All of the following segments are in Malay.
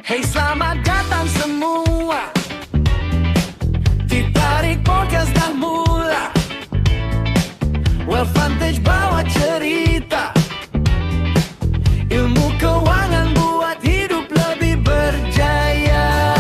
Hey, selamat datang semua. Ditarik podcast dah mula. Wealth Vantage bawa cerita. Ilmu kewangan buat hidup lebih berjaya.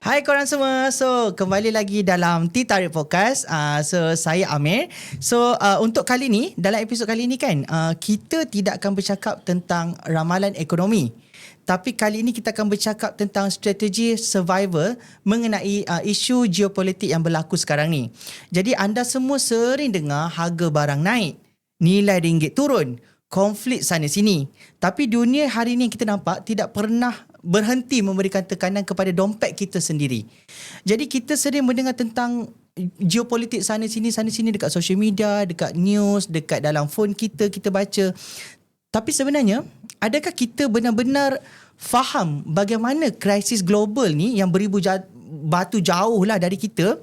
Hai korang semua. So, kembali lagi dalam Tea Tarik Podcast. So, saya Amir. So, untuk kali ni, dalam episod kali ni kan, kita tidak akan bercakap tentang ramalan ekonomi. Tapi kali ini kita akan bercakap tentang strategi survival mengenai isu geopolitik yang berlaku sekarang ni. Jadi anda semua sering dengar harga barang naik, nilai ringgit turun, konflik sana sini. Tapi dunia hari ini kita nampak tidak pernah berhenti memberikan tekanan kepada dompet kita sendiri. Jadi kita sering mendengar tentang geopolitik sana sini dekat social media, dekat news, dekat dalam phone kita baca. Tapi sebenarnya, adakah kita benar-benar faham bagaimana krisis global ni yang beribu batu jauh lah dari kita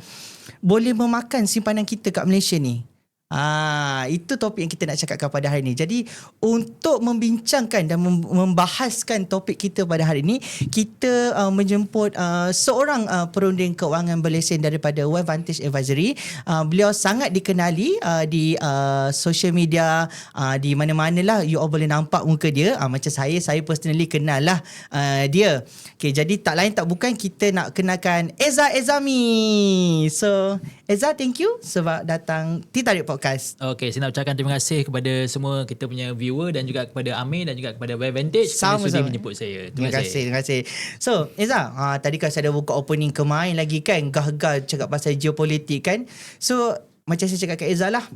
boleh memakan simpanan kita kat Malaysia ni? Itu topik yang kita nak cakapkan pada hari ini. Jadi untuk membincangkan dan membahaskan topik kita pada hari ini, kita menjemput seorang perunding kewangan berlesen daripada Wealth Vantage Advisory. Beliau sangat dikenali di social media, di mana-mana lah you all boleh nampak muka dia. Macam saya personally kenal lah dia. Okay, jadi tak lain tak bukan kita nak kenalkan Eza Ezami. So Eza, thank you sebab datang Tea Tarik Podcast. Okay, saya nak ucapkan terima kasih kepada semua kita punya viewer dan juga kepada Amir dan juga kepada Wealth Vantage kerana sudi menjemput saya. Terima kasih. So, Eza, tadi kan saya dah buka opening kemarin lagi kan, gah-gah cakap pasal geopolitik kan. So, macam saya cakap kat Eza lah,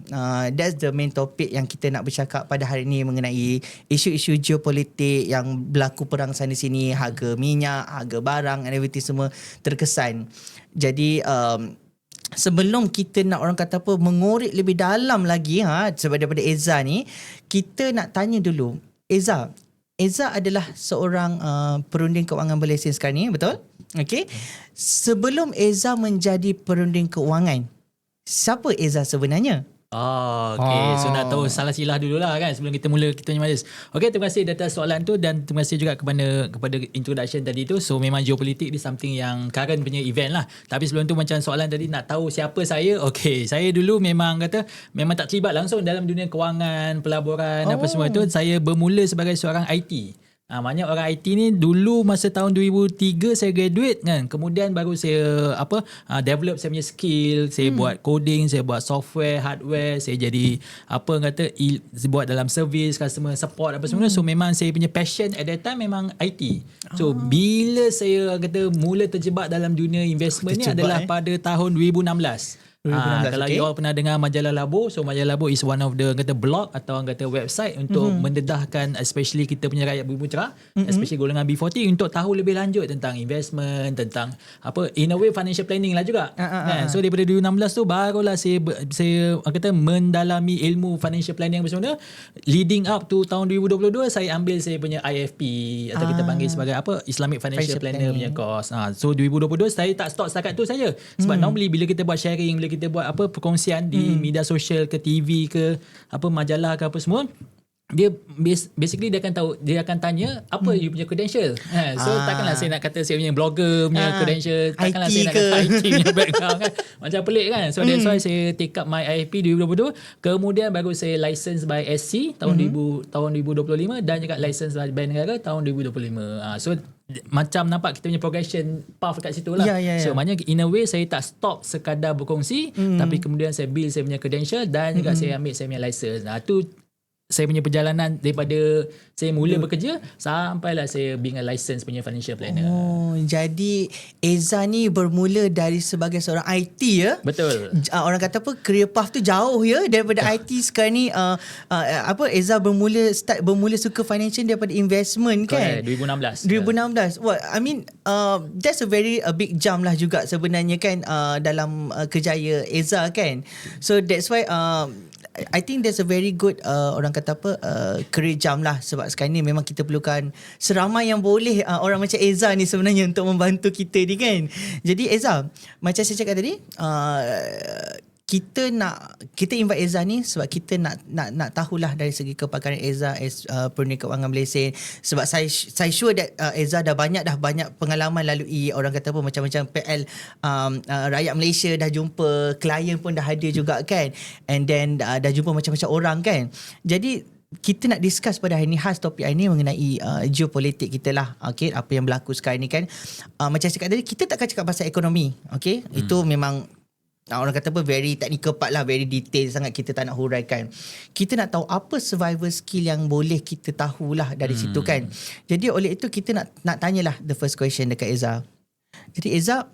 that's the main topic yang kita nak bercakap pada hari ni mengenai isu-isu geopolitik yang berlaku perang sana sini, harga minyak, harga barang, and everything semua terkesan. Jadi, sebelum kita nak orang kata apa mengorek lebih dalam lagi sebab daripada Eza ni, kita nak tanya dulu Eza adalah seorang perunding kewangan berlesen sekarang ni, betul? Okey. Sebelum Eza menjadi perunding kewangan, siapa Eza sebenarnya? Okay. So nak tahu salah silah dululah kan sebelum kita mula kita punya majlis. Okay, terima kasih atas soalan tu dan terima kasih juga kepada introduction tadi tu. So memang geopolitik ni something yang current punya event lah. Tapi sebelum tu macam soalan tadi nak tahu siapa saya. Okay, saya dulu memang tak terlibat langsung dalam dunia kewangan, pelaburan apa semua tu. Saya bermula sebagai seorang IT. Maknanya orang IT ni dulu masa tahun 2003 saya graduate kan. Kemudian baru saya develop saya punya skill, saya buat coding, saya buat software, hardware, saya jadi buat dalam service, customer support apa semua. So memang saya punya passion at that time memang IT. So bila saya mula terjebak dalam dunia investment ni adalah pada tahun 2016. Kalau you all pernah dengar majalah Labo, so majalah Labo is one of the blog atau website untuk mendedahkan especially kita punya rakyat bumi cerah, especially golongan B40 untuk tahu lebih lanjut tentang investment, tentang in a way financial planning lah juga. Kan? So daripada 2016 tu barulah saya mendalami ilmu financial planning apa semua. Leading up to tahun 2022 saya ambil saya punya IFP atau kita panggil sebagai Islamic Financial Planner punya course. So 2022 saya tak stop setakat tu saja. Sebab normally bila kita buat sharing, bila kita buat perkongsian di media sosial ke TV ke majalah ke apa semua, dia basically dia akan tanya apa you punya credential. So takkanlah saya nak kata saya punya blogger punya credential, takkanlah saya nak kata IT punya background kan. Macam pelik kan. So that's why saya take up my IFP 2022. Kemudian baru saya license by SC tahun 2025 dan juga license by Bank Negara tahun 2025. So macam nampak kita punya progression path kat situ lah. So maknanya in a way saya tak stop sekadar berkongsi, tapi kemudian saya build saya punya credential dan juga saya ambil saya punya license. Tu saya punya perjalanan daripada saya mula bekerja sampailah saya being a license punya financial planner. Jadi Eza ni bermula dari sebagai seorang IT ya? Betul. Orang kata career path tu jauh ya daripada IT sekarang ni. Eza bermula suka financial daripada investment kan? 2016. Well, I mean that's a big jump lah juga sebenarnya kan dalam kerjaya Eza kan. So that's why I think that's a very good career jump lah sebab sekarang ni memang kita perlukan seramai yang boleh orang macam Eza ni sebenarnya untuk membantu kita ni kan. Jadi Eza, macam saya cakap tadi, kita invite Eza ni sebab kita nak tahulah dari segi kepakaran Eza as Purnia Kewangan Malaysia, sebab saya sure that Eza dah banyak pengalaman lalui orang kata apa macam-macam PL rakyat Malaysia, dah jumpa klien pun dah ada juga kan, and then dah jumpa macam-macam orang kan. Jadi kita nak discuss pada hari ni, khas topik hari ni mengenai geopolitik kita lah. Okay, apa yang berlaku sekarang ni kan. Macam saya cakap tadi, kita takkan cakap pasal ekonomi. Okay, itu memang orang kata apa, very technical part lah, very detail sangat, kita tak nak huraikan. Kita nak tahu apa survival skill yang boleh kita tahulah dari situ kan. Jadi oleh itu kita nak tanyalah the first question dekat Eza. Jadi Eza,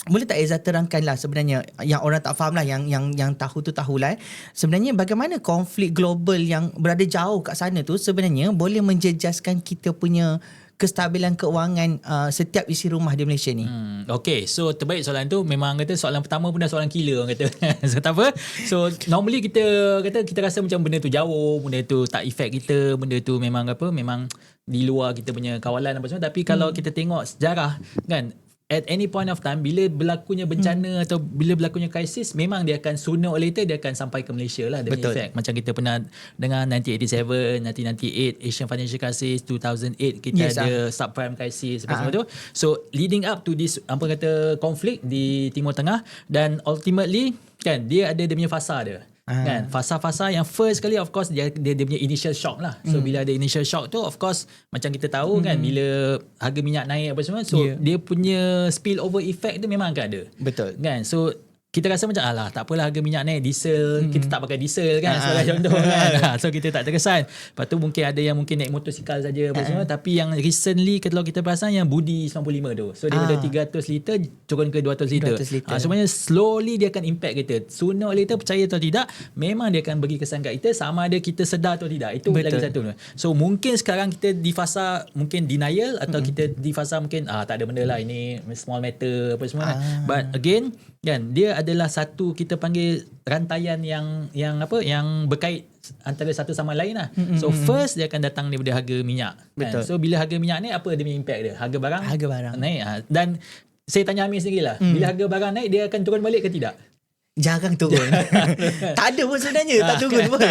boleh tak Eza terangkan lah sebenarnya, yang orang tak faham lah, yang tahu tu tahulah sebenarnya bagaimana konflik global yang berada jauh kat sana tu sebenarnya boleh menjejaskan kita punya kestabilan keuangan setiap isi rumah di Malaysia ni. Okay, so terbaik soalan tu. Memang kata soalan pertama pun dah soalan killer orang kata. So tak apa. So normally kita rasa macam benda tu jauh, benda tu tak effect kita, benda tu memang di luar kita punya kawalan apa semua. Tapi kalau kita tengok sejarah kan, at any point of time, bila berlakunya bencana atau bila berlakunya krisis, memang dia akan sooner or later dia akan sampai ke Malaysia lah. Betul. Effect. Macam kita pernah dengar 1987, 1998 Asian Financial Crisis, 2008 kita ada subprime crisis apa semua tu. So leading up to this konflik di Timur Tengah, dan ultimately kan dia ada dia punya fasa dia. Kan, fasa-fasa yang first kali of course dia punya initial shock lah. So bila ada initial shock tu, of course macam kita tahu kan, bila harga minyak naik apa semua, so dia punya spill over effect tu memang akan ada. Betul kan. So kita rasa macam alah tak apalah harga minyak naik, diesel kita tak pakai diesel kan sebagai contoh kan. So kita tak terkesan. Lepas tu mungkin ada yang mungkin naik motosikal saja apa semua, tapi yang recently kalau kita perasan yang Budi 95 tu, so daripada 300 liter turun ke 200 liter. Sebenarnya slowly dia akan impact kita. Sooner or later, percaya atau tidak, memang dia akan bagi kesan kat kita, sama ada kita sedar atau tidak. Itu lagi satu. So mungkin sekarang kita di fasa mungkin denial, atau kita di fasa mungkin tak ada benda lah, ini small matter apa semua. But again kan, dia adalah satu kita panggil rantaian yang berkait antara satu sama lain lah. So first dia akan datang daripada harga minyak. Betul. Kan? So bila harga minyak naik, apa dia punya impact dia? Harga barang naik. Dan saya tanya Amir sendiri lah, bila harga barang naik, dia akan turun balik ke tidak? Jarang turun. Tak ada pun sebenarnya, tak turun pun.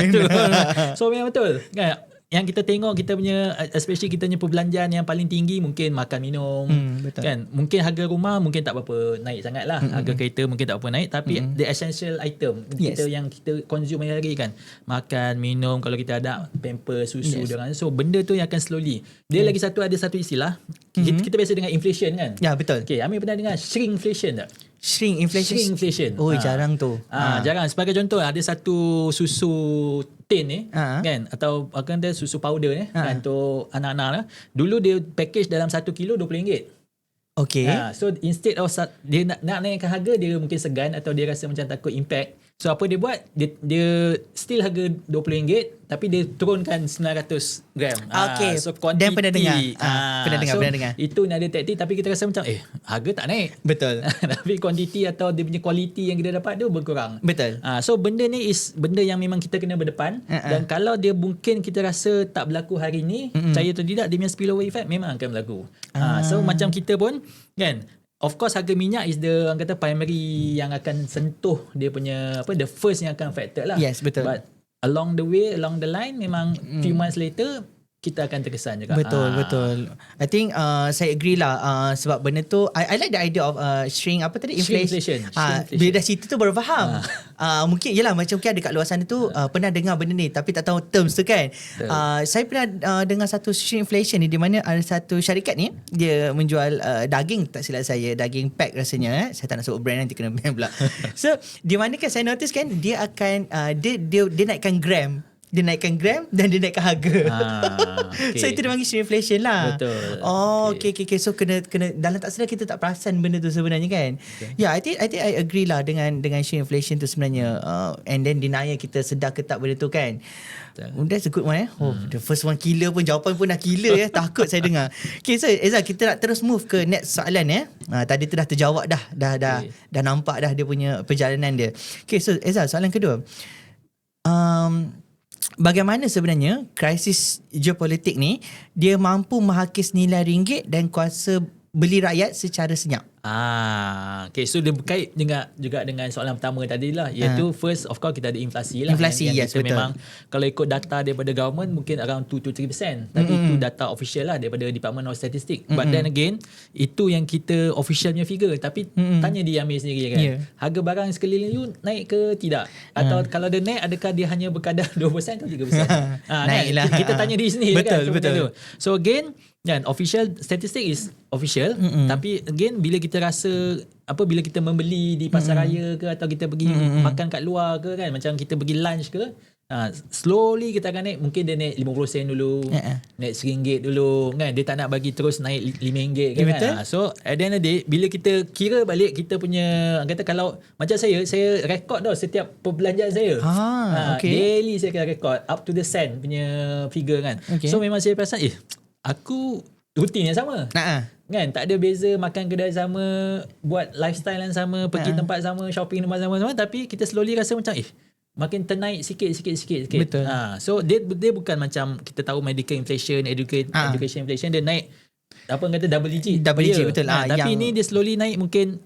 So memang betul kan. Yang kita tengok kita punya, especially kita punya perbelanjaan yang paling tinggi mungkin makan minum, kan. Mungkin harga rumah mungkin tak berapa naik sangat lah. Harga kereta mungkin tak berapa naik, tapi the essential item kita yang kita consume hari-hari kan, makan, minum, kalau kita ada pamper, susu dengan, so benda tu yang akan slowly. Dia lagi ada satu istilah, kita biasa dengar inflation kan. Ya betul. Okay, Amir pernah dengar shrinkflation tak? Shrinkflation. Oh, jarang tu. Jarang. Sebagai contoh, ada satu susu tin ni kan, atau akan ada susu powder ni kan, untuk anak-anak lah. Dulu dia package dalam 1 kilo RM20. Okay. So instead of dia nak naikkan harga, dia mungkin segan atau dia rasa macam takut impact. So apa dia buat? Dia still harga RM20, tapi dia turunkan 900 gram. Okay. So quantity. Dan pernah dengar. Pernah dengar. Itu ada taktik, tapi kita rasa macam harga tak naik. Betul. Tapi quantity atau dia punya quality yang kita dapat tu berkurang. Betul. So benda ni is benda yang memang kita kena berdepan. Dan kalau dia mungkin kita rasa tak berlaku hari ni, percaya atau tidak, dia punya spillover effect memang akan berlaku. So macam kita pun kan, of course harga minyak is the orang kata primary yang akan sentuh dia punya the first yang akan affected lah. Yes, betul. But along the line memang few months later kita akan terkesan juga. Betul. I think saya agree lah, sebab benda tu I like the idea of inflation. Bila dah cerita tu baru faham. Mungkin yelah, macam mungkin ada kat luar sana tu pernah dengar benda ni tapi tak tahu terms tu kan. Saya pernah dengar satu shrinkflation ni, di mana ada satu syarikat ni, dia menjual daging, tak silap saya, daging pack rasanya. Saya tak nak sebut brand, nanti kena ban pula. So di mana kan saya notice kan, dia akan dia naikkan gram. Dia naikkan gram dan dia naikkan harga. Okay. So itu dia panggil shrinkflation lah. Betul. Okay. So kena dalam tak sedar kita tak perasan benda tu sebenarnya kan. I think I agree lah dengan shrinkflation tu sebenarnya. And then denial, kita sedar ke tak benda tu kan. That's a good one the first one killer pun, jawapan pun dah killer takut saya dengar. Okay, so Eza, kita nak terus move ke next soalan tadi tu dah terjawab dah nampak dah dia punya perjalanan dia. Okay, so Eza, soalan kedua. Bagaimana sebenarnya krisis geopolitik ni dia mampu menghakis nilai ringgit dan kuasa beli rakyat secara senyap? Okay, so dia berkait juga dengan soalan pertama tadi lah, iaitu first of course kita ada inflasi lah. Inflasi, yang yes, kita betul. memang kalau ikut data daripada government mungkin around 2 to 3%. Tapi itu data official lah daripada Department of Statistics. But then again, itu yang kita official punya figure. Tapi tanya dia Amir sendiri kan, harga barang sekeliling you naik ke tidak? Atau kalau dia naik, adakah dia hanya berkadar 2% atau 3%? Naik lah. Kita tanya diri sendiri Betul, kan. betul. So again, kan, official statistic is official, tapi again bila kita rasa bila kita membeli di pasar raya ke, atau kita pergi makan kat luar ke kan, macam kita pergi lunch ke, slowly kita akan naik. Mungkin dia naik 50 sen dulu, naik RM1 dulu kan, dia tak nak bagi terus naik RM5 kan. Betul. So at the end of the day, bila kita kira balik kita punya, kata kalau macam saya rekod tau setiap perbelanjaan saya. Okay. Daily saya akan rekod up to the cent punya figure kan. Okay. So memang saya perasan aku rutin yang sama. Kan, tak ada beza makan kedai sama, buat lifestyle yang sama, pergi tempat sama, shopping tempat sama, tapi kita slowly rasa macam makin ternaik sikit. Betul. So dia bukan macam kita tahu medical inflation, education inflation, dia naik double digit. Betul. Tapi ni dia slowly naik mungkin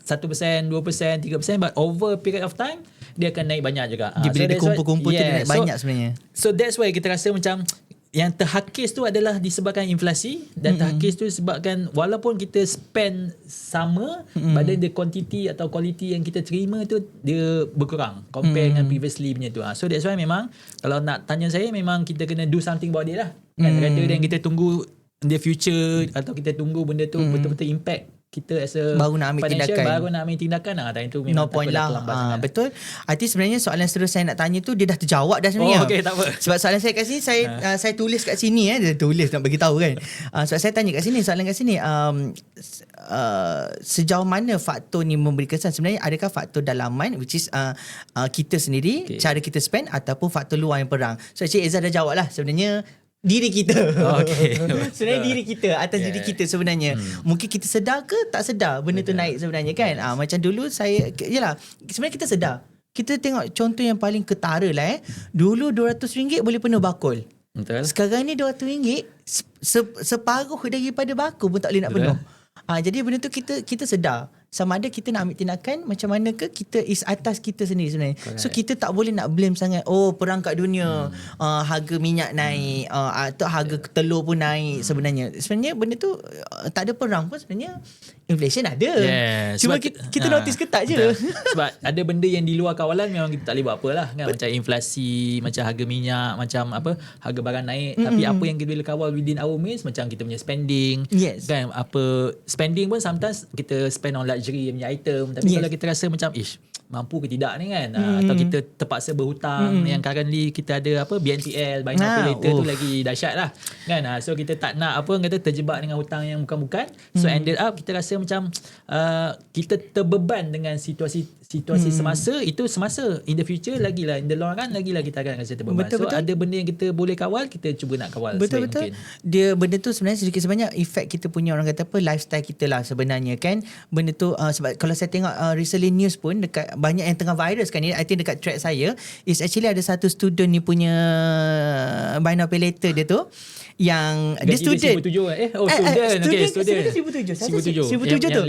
1%, 2%, 3%, but over a period of time dia akan naik banyak juga. Bila dia kumpul-kumpul tu dia naik banyak sebenarnya. So that's why kita rasa macam yang terhakis tu adalah disebabkan inflasi, dan terhakis tu disebabkan walaupun kita spend sama, pada the quantity atau quality yang kita terima tu dia berkurang compare dengan previously punya tu. So that's why memang kalau nak tanya saya, memang kita kena do something about it lah. Kan, rather than kita tunggu in the future, atau kita tunggu benda tu betul-betul impact kita as a baru nak ambil financial, tindakan. baru nak ambil tindakan. Time tu memang No point tak lah. Betul. Arti sebenarnya soalan seterusnya saya nak tanya tu dia dah terjawab dah sebenarnya. Okay, tak apa. Sebab soalan saya kat sini saya tulis kat sini dia tulis nak bagi tahu kan. Sebab saya tanya kat sini, soalan kat sini sejauh mana faktor ni memberi kesan, sebenarnya adakah faktor dalaman which is kita sendiri, cara kita spend, ataupun faktor luar yang perang. So Encik Ezra dah jawab lah sebenarnya. Diri kita. Sebenarnya diri kita, atas diri kita sebenarnya. Mungkin kita sedar ke tak sedar benda tu naik sebenarnya kan. Macam dulu saya, yelah, sebenarnya kita sedar. Kita tengok contoh yang paling ketara lah dulu RM200 boleh penuh bakul. Betul. Sekarang ni RM200 separuh daripada bakul pun tak boleh nak penuh. Jadi benda tu kita sedar. Sama ada kita nak ambil tindakan macam mana ke, kita is atas kita sendiri sebenarnya. Correct. So kita tak boleh nak blame sangat, perang kat dunia, harga minyak naik, atau harga telur pun naik sebenarnya. Sebenarnya benda tu tak ada perang pun sebenarnya inflation ada. Cuma kita notice ketat je. Sebab ada benda yang di luar kawalan memang kita tak boleh buat apa lah kan. Macam inflasi, macam harga minyak, macam harga barang naik. Tapi apa yang kita boleh kawal within our means, macam kita punya spending. Kan, spending pun sometimes kita spend on luxury punya item, tapi kalau kita rasa macam mampu ke tidak ni kan, atau kita terpaksa berhutang, yang currently kita ada BNPL, buy now pay later tu lagi dahsyat lah kan. So kita tak nak terjebak dengan hutang yang bukan-bukan. So ended up kita rasa macam kita terbeban dengan situasi semasa, itu semasa. In the future lagilah, in the long run lagilah kita akan rasa terbeban. Betul. Ada benda yang kita boleh kawal, kita cuba nak kawal sebaik mungkin. Dia benda tu sebenarnya sedikit sebanyak efek kita punya, orang kata lifestyle kita lah sebenarnya kan. Benda tu sebab kalau saya tengok recently news pun dekat banyak yang tengah viral sekarang ni, I think dekat track saya is actually ada satu student ni punya buy now pay later dia tu, yang dia student. Student 1,700 tu.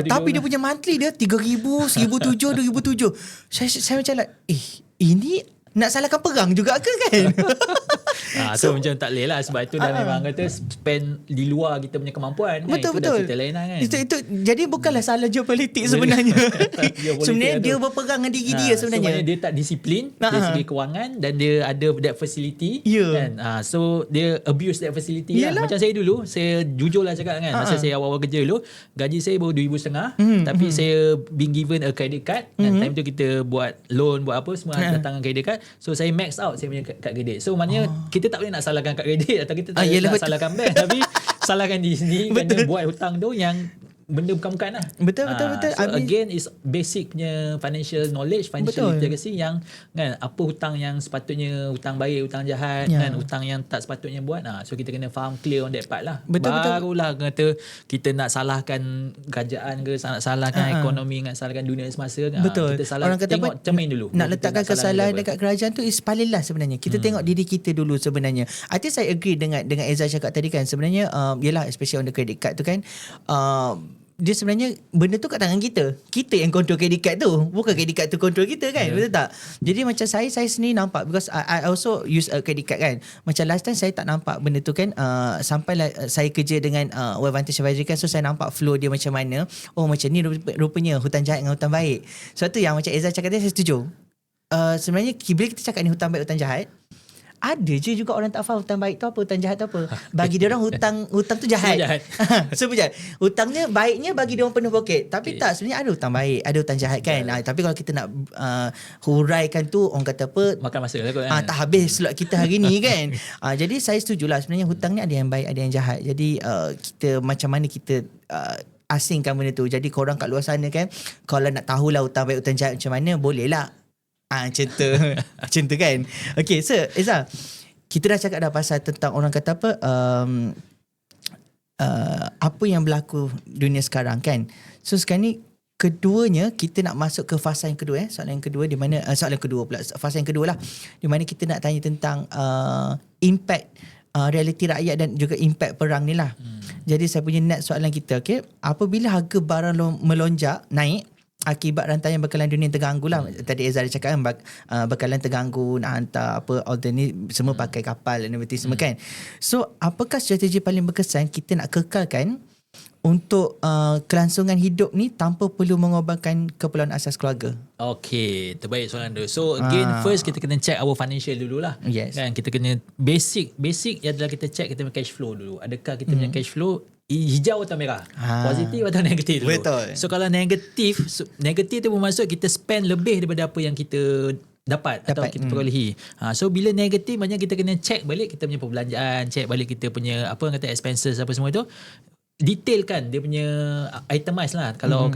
Tapi dia punya monthly dia 3,000, 1,700, 2,700. Saya macam ini nak salahkan perang juga ke kan? So macam tak boleh lah, sebab itu dah memang kata spend di luar kita punya kemampuan. Betul. Itu dah cerita lain lah kan. Itu jadi bukanlah salah geopolitik sebenarnya. Sebenarnya dia berperang dengan diri dia sebenarnya. Sebenarnya dia tak disiplin dari segi kewangan, dan dia ada that facility kan. So dia abuse that facility lah. Macam saya dulu, saya jujur lah cakap kan, masa saya awal-awal kerja dulu, gaji saya baru RM2,500, tapi saya being given a credit card, dan time tu kita buat loan, buat apa semua datang dengan credit card. So saya max out saya punya kad kredit. So maknanya kita tak boleh nak salahkan kad kredit, atau kita tak boleh nak salahkan bank, tapi salahkan diri sendiri kerana buat hutang tu yang benda bukan-bukan lah. Betul. So again is basic punya financial knowledge, financial literacy, yang kan apa hutang yang sepatutnya hutang baik, hutang jahat, kan hutang yang tak sepatutnya buat. So kita kena faham clear on that part lah. Barulah kata kita nak salahkan kerajaan ke, nak salahkan ekonomi, nak salahkan dunia semasa. Kita salah, tengok cermin dulu. Nak letakkan kesalahan dekat kerajaan tu is paling last sebenarnya. Kita tengok diri kita dulu sebenarnya. I think saya agree dengan Ezra cakap tadi kan. Sebenarnya yelah, especially on the credit card tu kan, dia sebenarnya benda tu kat tangan kita. Kita yang control credit card tu. Bukan credit card tu control kita kan. Betul tak? Jadi macam saya sendiri nampak, because I also use a credit card kan. Macam last time saya tak nampak benda tu kan. Sampailah saya kerja dengan Wealth Vantage Advisory kan. So saya nampak flow dia macam mana. Oh macam ni rupanya hutang jahat dengan hutang baik. Sebab tu yang macam Ezra cakap tadi, saya setuju. Sebenarnya bila kita cakap ni hutang baik, hutang jahat, ada je juga orang tak faham hutang baik tu apa, hutang jahat tu apa. Bagi dia orang hutang tu jahat. Semua jahat. Hutangnya baiknya bagi dia orang penuh poket. Tapi tak, sebenarnya ada hutang baik, ada hutang jahat kan. Tapi kalau kita nak huraikan tu, orang kata apa, makan masa lah kot kan. tak habis slot kita hari ni kan. Jadi saya setujulah, sebenarnya hutang ni ada yang baik, ada yang jahat. Jadi kita macam mana kita asingkan benda tu. Jadi korang kat luar sana kan, kalau nak tahulah hutang baik, hutang jahat macam mana, boleh lah. Macam tu. Macam tu kan. Okay, so Ezra, kita dah cakap dah pasal tentang orang kata apa, apa yang berlaku dunia sekarang kan. So sekarang ni keduanya kita nak masuk ke fasa yang kedua. Soalan yang kedua, di mana soalan kedua pula, fasa yang kedua lah, di mana kita nak tanya tentang impact realiti rakyat dan juga impact perang ni lah. Jadi saya punya next soalan kita, okay, apabila harga barang melonjak naik akibat rantaian bekalan dunia yang terganggu lah. Tadi Ezra cakap kan, bekalan terganggu, nak hantar apa order ni semua pakai kapal dan everything semua kan. So apakah strategi paling berkesan kita nak kekalkan untuk kelangsungan hidup ni tanpa perlu mengorbankan keperluan asas keluarga? Okay, terbaik soalan tu. So again, first kita kena check our financial dululah. Yes. Kan, kita kena basic adalah kita check kita punya cash flow dulu. Adakah kita punya cash flow hijau atau merah, positif atau negatif dulu. Betul. So kalau negatif tu bermaksud kita spend lebih daripada apa yang kita dapat atau kita perolehi. So bila negatif, maknanya kita kena check balik kita punya perbelanjaan, check balik kita punya apa orang kata expenses apa semua tu. Detailkan dia punya itemize lah. Kalau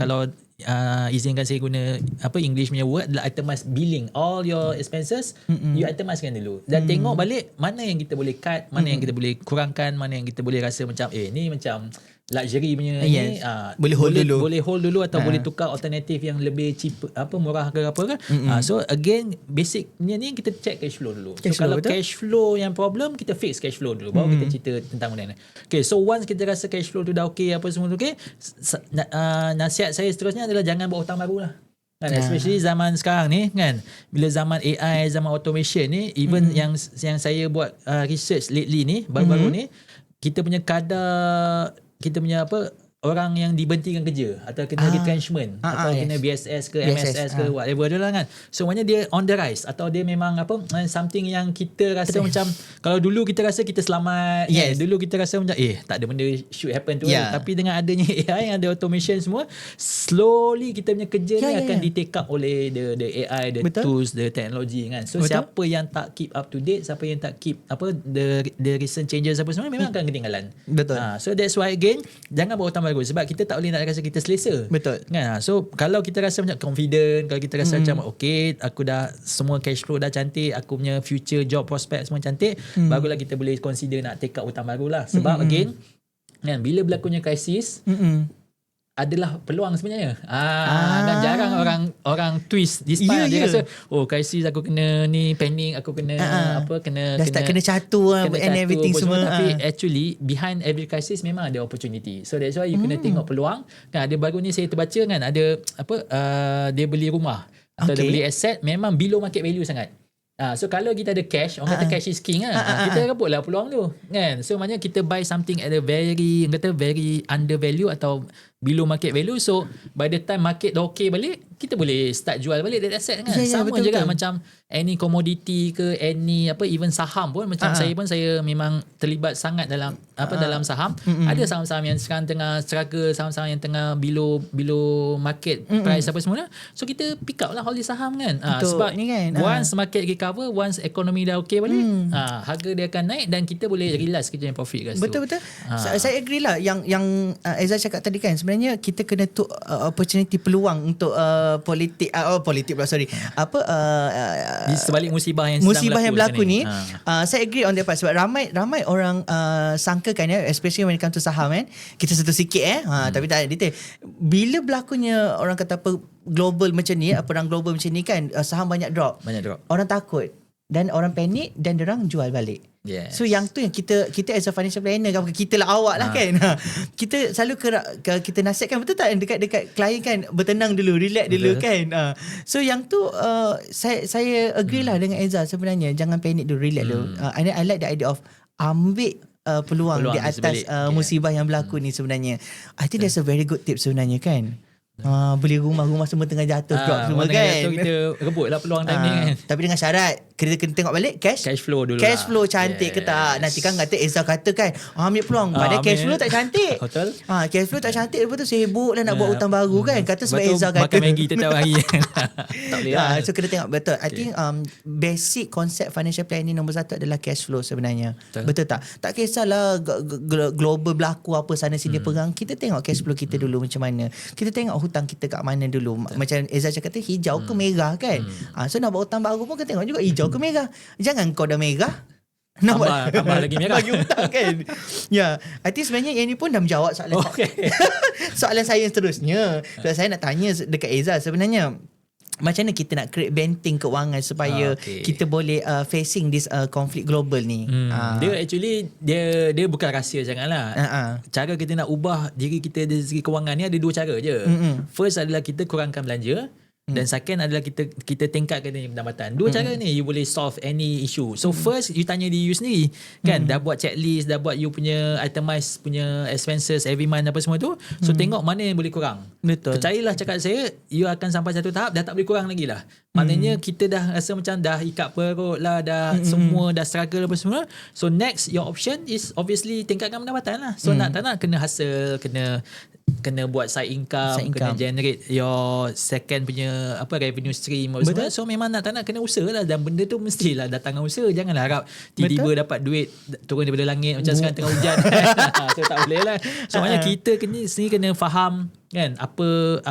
izinkan saya guna apa English punya word adalah itemize billing. All your expenses you itemizekan dulu. Dan tengok balik mana yang kita boleh cut, mana yang kita boleh kurangkan, mana yang kita boleh rasa macam ni macam luxury punya ni boleh hold dulu atau boleh tukar alternatif yang lebih cheap, apa murah ke apa kan. So again basicnya ni kita check cash flow dulu. Kalau cash flow yang problem, kita fix cash flow dulu baru kita cerita tentang benda ni. Okay, so once kita rasa cash flow tu dah okay apa semua tu okay, nasihat saya seterusnya adalah jangan buat hutang baru lah. Kan, especially zaman sekarang ni kan, bila zaman AI, zaman automation ni, even yang saya buat research lately ni, baru-baru ni, kita punya kadar, kita punya apa, orang yang diberhentikan kerja atau kena retrenchment atau kena BSS ke MSS ke whatever adalah kan. So maknanya dia on the rise atau dia memang apa, something yang kita rasa macam kalau dulu kita rasa kita selamat kan? Dulu kita rasa macam tak ada benda should happen to us. Tapi dengan adanya AI yang ada automation semua, slowly kita punya kerja ni akan di take up oleh the AI, the tools, the technology kan. So siapa yang tak keep up to date, siapa yang tak keep apa the recent changes apa semua, memang akan ketinggalan. Betul. So that's why again, jangan buat hutang baru sebab kita tak boleh nak rasa kita selesa. Betul. Kan? So kalau kita rasa macam confident, kalau kita rasa macam okay, aku dah semua cash flow dah cantik, aku punya future job prospect semua cantik, barulah kita boleh consider nak take up hutang baru lah. Sebab again, kan, bila berlakunya krisis, adalah peluang sebenarnya. Kan jarang orang twist this part. Dia rasa krisis aku kena ni, panic aku kena kena dah start kena catur and everything semua. Tapi actually behind every crisis memang ada opportunity. So that's why you kena tengok peluang. Kan ada baru ni saya terbaca kan, ada apa dia beli rumah atau dia beli aset memang below market value sangat. So kalau kita ada cash, orang kata cash is king kita rebutlah peluang tu kan. So maknanya kita buy something at a very undervalue atau below market value. So by the time market dah okay balik, kita boleh start jual balik that asset kan. Sama juga macam any commodity ke any apa, even saham pun macam saya memang terlibat sangat dalam dalam saham. Ada saham-saham yang sekarang tengah struggle, saham-saham yang tengah below market price apa semua. So kita pick up lah all the saham kan. Sebab ni kan, once market recover, once ekonomi dah okay balik, harga dia akan naik dan kita boleh realize kerja yang profit kat situ. Betul. Saya agree lah yang Ezra cakap tadi kan, sebenarnya kita kena opportunity, peluang untuk politik pula di sebalik musibah yang berlaku ni. Saya agree on that part sebab ramai orang sangkakan especially when it comes to saham kan, kita sentuh sikit tapi tak ada detail. Bila berlakunya orang kata apa global macam ni, perang global macam ni kan, saham banyak drop. Orang takut. dan orang panik dan orang jual balik. Yes. So yang tu yang kita as a financial planner kan, kita lah awak lah kan. Kita selalu kita nasihatkan, betul tak, dekat klien kan, bertenang dulu, relax dulu kan. So yang tu saya agree lah dengan Eza sebenarnya, jangan panik dulu, relax dulu. I like the idea of ambil peluang di atas musibah yang berlaku ni sebenarnya. I think that's a very good tip sebenarnya kan. Beli rumah semua tengah jatuh drop semua kan. Jatuh, kita rebut lah peluang time ni kan. Tapi dengan syarat kita kena tengok balik cash flow dulu cash lah. flow cantik ke tak. Nanti kan kata Eza kata kan ambil peluang, padahal cash flow tak cantik. Betul. Cash flow tak cantik, lepas tu sibuk lah nak buat hutang baru kan. Kata sebab Betul, Eza kata makan Maggi setiap hari. Tak boleh lah. So kena tengok betul. I think basic konsep financial planning nombor satu adalah cash flow sebenarnya. Betul tak? Tak kisahlah global berlaku apa sana sini perang, kita tengok cash flow kita dulu macam mana. Kita tengok hutang kita kat mana dulu. Macam Eza cakap kata hijau ke merah kan. So nak buat hutang baru pun kita tengok juga hijau ke merah. Jangan kau dah merah tambah lagi merah. Bagi hutang kan. I think sebenarnya yang ni pun dah menjawab soalan soalan saya seterusnya. So saya nak tanya dekat Eza sebenarnya, macam mana kita nak create banting keuangan supaya kita boleh facing this konflik global ni. Dia actually dia bukan rahsia sangatlah. Cara kita nak ubah diri kita dari segi kewangan ni ada dua cara je. First adalah kita kurangkan belanja. Dan second adalah kita tingkatkan dia pendapatan. Dua cara ni you boleh solve any issue. So first you tanya diri you sendiri kan, dah buat checklist, dah buat you punya itemize punya expenses every month apa semua tu. So tengok mana yang boleh kurang. Betul. Percayalah cakap saya, you akan sampai satu tahap dah tak boleh kurang lagi lah. Maknanya kita dah rasa macam dah ikat perut lah, dah semua dah struggle apa semua. So next your option is obviously tingkatkan pendapatan lah. So nak tak nak kena hustle, kena buat side income, kena generate your second punya revenue stream apa semua. So memang nak tak nak kena usaha lah, dan benda tu mestilah datang dengan usaha. Janganlah harap tiba-tiba dapat duit turun daripada langit macam sekarang tengah hujan. So tak boleh lah. So maknanya kita kena faham kan apa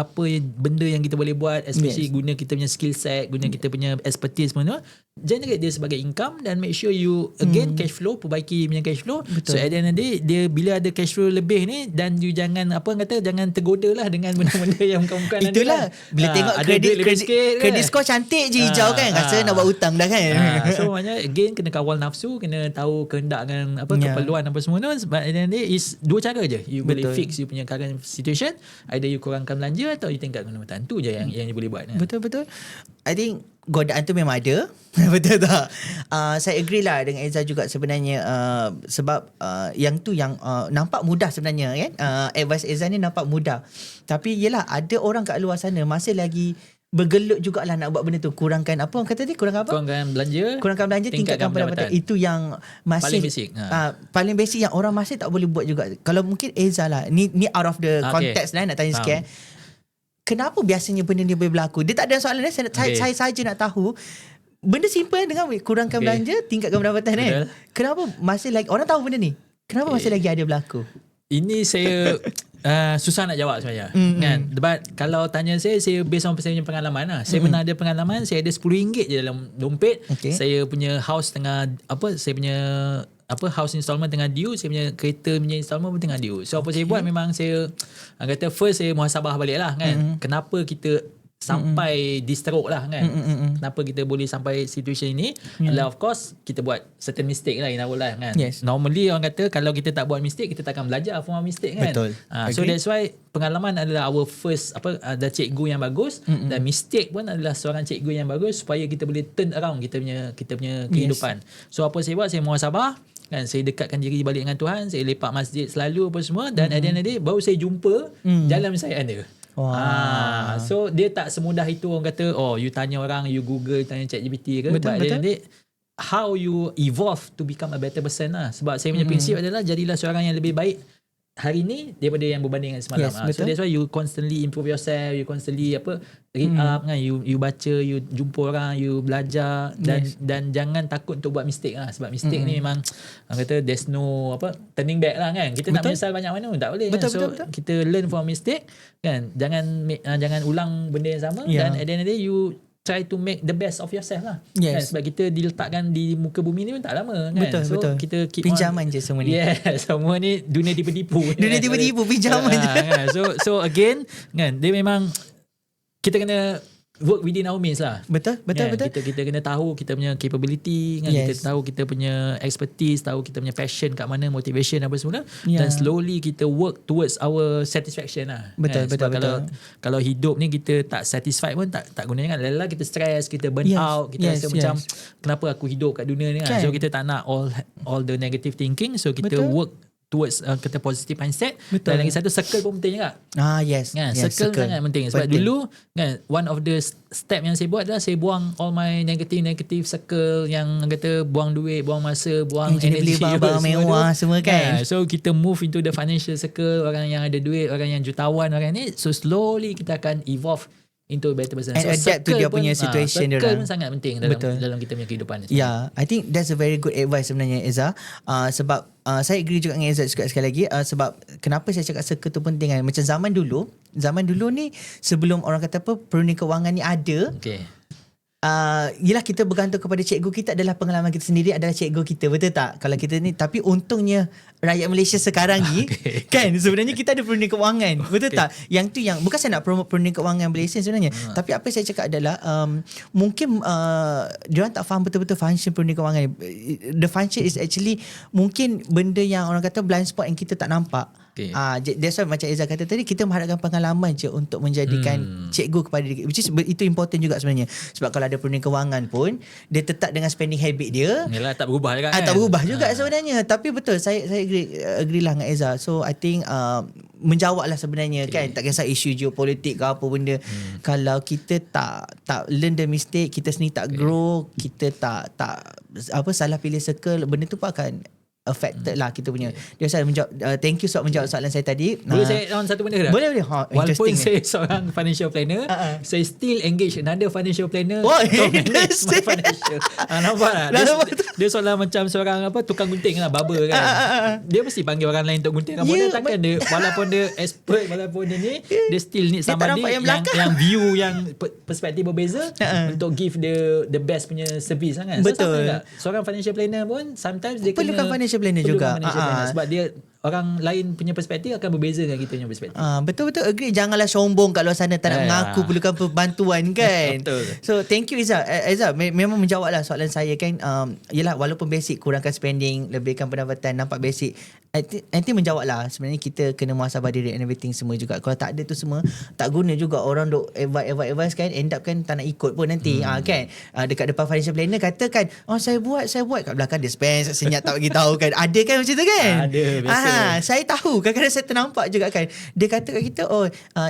benda yang kita boleh buat, especially guna kita punya skill set, guna kita punya expertise semua, generate dia sebagai income, dan make sure you again cash flow, perbaiki punya cash flow. So at the end of the day, dia bila ada cash flow lebih ni, dan you jangan jangan tergoda lah dengan benda-benda yang bukan-bukan. Itulah bila tengok credit score cantik je hijau kan, rasa nak buat hutang dah kan. So maknanya again kena kawal nafsu, kena tahu kehendak dengan keperluan apa semua tu. Sebab at the end of the day is dua cara je you boleh fix you punya current situation. Either you kurangkan belanja atau you tingkatkan pendapatan. Tu je yang you boleh buat. Betul. I think godaan tu memang ada. Betul tak? Saya agree lah dengan Eza juga sebenarnya, sebab yang tu yang nampak mudah sebenarnya kan. Advice Eza ni nampak mudah. Tapi yelah, ada orang kat luar sana masih lagi bergelut jugalah nak buat benda tu. Kurangkan apa orang kata tadi? Kurangkan belanja, tingkatkan pendapatan. Itu yang masih paling basic. Paling basic yang orang masih tak boleh buat juga. Kalau mungkin Eza lah, ni out of the context lah, nak tanya sikit. Kenapa biasanya benda ni boleh berlaku? Dia tak ada soalan. Saya saja nak tahu. Benda simple dengan kurangkan belanja, tingkatkan pendapatan kan. Kenapa masih lagi orang tahu benda ni? Kenapa masih lagi ada berlaku? Ini saya susah nak jawab sebenarnya. Kan? But kalau tanya saya based on saya punya pengalaman lah. Saya pernah ada pengalaman, saya ada RM10 je dalam dompet. Saya punya house tengah house installment tengah due, saya punya kereta punya installment pun tengah due. So apa saya buat, memang saya kata first saya muhasabah balik lah kan. Kenapa kita sampai distrok lah kan. Kenapa kita boleh sampai situation ini? Adalah of course kita buat certain mistake lah in our life kan. Normally orang kata kalau kita tak buat mistake, kita takkan belajar from our mistake kan. Betul. So that's why pengalaman adalah our first ada cikgu yang bagus, dan mistake pun adalah seorang cikgu yang bagus supaya kita boleh turn around kita punya kehidupan. So apa saya buat, saya muhasabah kan, saya dekatkan diri balik dengan Tuhan, saya lepak masjid selalu apa semua, dan at the end of the day baru saya jumpa jalan saya ada. So dia tak semudah itu orang kata you tanya orang, you Google, tanya ChatGPT ke. Betul. How you evolve to become a better person lah. Sebab saya punya prinsip adalah jadilah seorang yang lebih baik hari ni daripada yang berbanding dengan semalam. So that's why you constantly improve yourself, you constantly read up kan, you baca, you jumpa orang, you belajar, dan jangan takut untuk buat mistake lah. Sebab mistake ni memang orang kata there's no turning back lah kan. Kita nak menyesal banyak mana tak boleh kan. So kita learn from mistake kan. Jangan ulang benda yang sama, dan at the end of the day you try to make the best of yourself lah. Kan? Sebab kita diletakkan di muka bumi ni pun tak lama kan. So kita keep pinjaman je semua ni. Semua ni dunia tipu-tipu. Dunia tipu-tipu, pinjaman je. Kan? So again kan, dia memang kita kena work within our means lah. Betul. Kita kena tahu kita punya capability kan, Yes. kita tahu kita punya expertise, tahu kita punya passion kat mana, motivation apa semua, Yeah. dan slowly kita work towards our satisfaction lah. Betul, Sebab betul. kalau hidup ni kita tak satisfied pun tak gunanya kan. Lala kita stress, kita burn Yes, out, kita yes, rasa yes. macam kenapa aku hidup kat dunia ni kan. Kan. So kita tak nak all the negative thinking, so kita Betul. work towards kita positive mindset. Betul. Dan lagi satu, circle pun penting juga. Yes. Kan, Yes, circle sangat penting. Sebab Penting. dulu kan, one of the step yang saya buat adalah saya buang all my negative circle yang kata buang duit, buang masa, buang Jadi beli energy barang-barang semua mewah tu. semua kan. So kita move into the financial circle, orang yang ada duit, orang yang jutawan, orang ni. So slowly kita akan evolve into a better person. And So adapt to circle dia punya situation dia circle orang. pun sangat penting Betul. dalam kita punya kehidupan. Yeah, I think that's a very good advice sebenarnya, Eza. Sebab saya agree juga dengan Eza juga sekali lagi. Sebab kenapa saya cakap circle tu penting kan. Macam zaman dulu ni sebelum orang kata apa, peronia kewangan ni ada. Okay. Yelah kita bergantung kepada cikgu kita adalah pengalaman kita sendiri adalah cikgu kita, betul tak? Kalau kita ni, tapi untungnya rakyat Malaysia sekarang ni kan sebenarnya kita ada peronia kewangan, betul tak? Yang tu yang bukan saya nak promote peronia kewangan Malaysia sebenarnya, tapi apa yang saya cakap adalah mungkin diorang tak faham betul-betul function peronia kewangan. The function is actually mungkin benda yang orang kata blind spot yang kita tak nampak. Okay. That's why macam Eza kata tadi, kita mengharapkan pengalaman je untuk menjadikan cikgu kepada diri, which is itu important juga sebenarnya. Sebab kalau ada peronia kewangan pun dia tetap dengan spending habit dia. Yalah, tak berubah juga kan. Tak berubah juga sebenarnya. Tapi betul, saya agree lah dengan Eza. So I think menjawab lah sebenarnya kan. Tak kisah isu geopolitik ke apa benda. Kalau kita tak learn the mistake, kita sendiri tak grow, kita tak salah pilih circle, benda tu pun akan affected lah kita punya. Dia saya menjawab, thank you sebab menjawab soalan saya tadi. Boleh saya add on satu benda ke tak? Boleh. Walaupun Interesting saya seorang financial planner, saya still engage another financial planner Oh, to manage my interesting. financial. Nampak tak? Dia seolah macam seorang tukang gunting lah, barber kan. Dia mesti panggil orang lain untuk gunting rambut dia. Takkan dia, walaupun dia expert, walaupun dia ni, dia still need Dia tak somebody nampak yang yang belakang. view, yang perspektif berbeza untuk give the best punya service lah kan. So, Betul. sama tak? Seorang financial planner pun sometimes dia Perlukan financial planner perlukan juga. financial planner. Sebab dia orang lain punya perspektif akan berbeza dengan kita punya perspektif. Betul-betul agree. Janganlah sombong kat luar sana tak nak mengaku perlukan bantuan kan. Betul. So thank you Izzah. Memang menjawab lah soalan saya kan. Yelah, walaupun basic kurangkan spending, lebihkan pendapatan, nampak basic, nanti menjawab lah. Sebenarnya kita kena muhasabah diri and everything semua juga. Kalau tak ada tu semua, tak guna juga orang duk advice kan, end up kan tak nak ikut pun nanti. Kan dekat depan financial planner katakan, saya buat kat belakang dia spend senyap tak bagi tahu kan. Ada kan macam tu kan? Ada, biasa. Saya tahu. Kadang-kadang saya ternampak juga kan. Dia kata kat kita,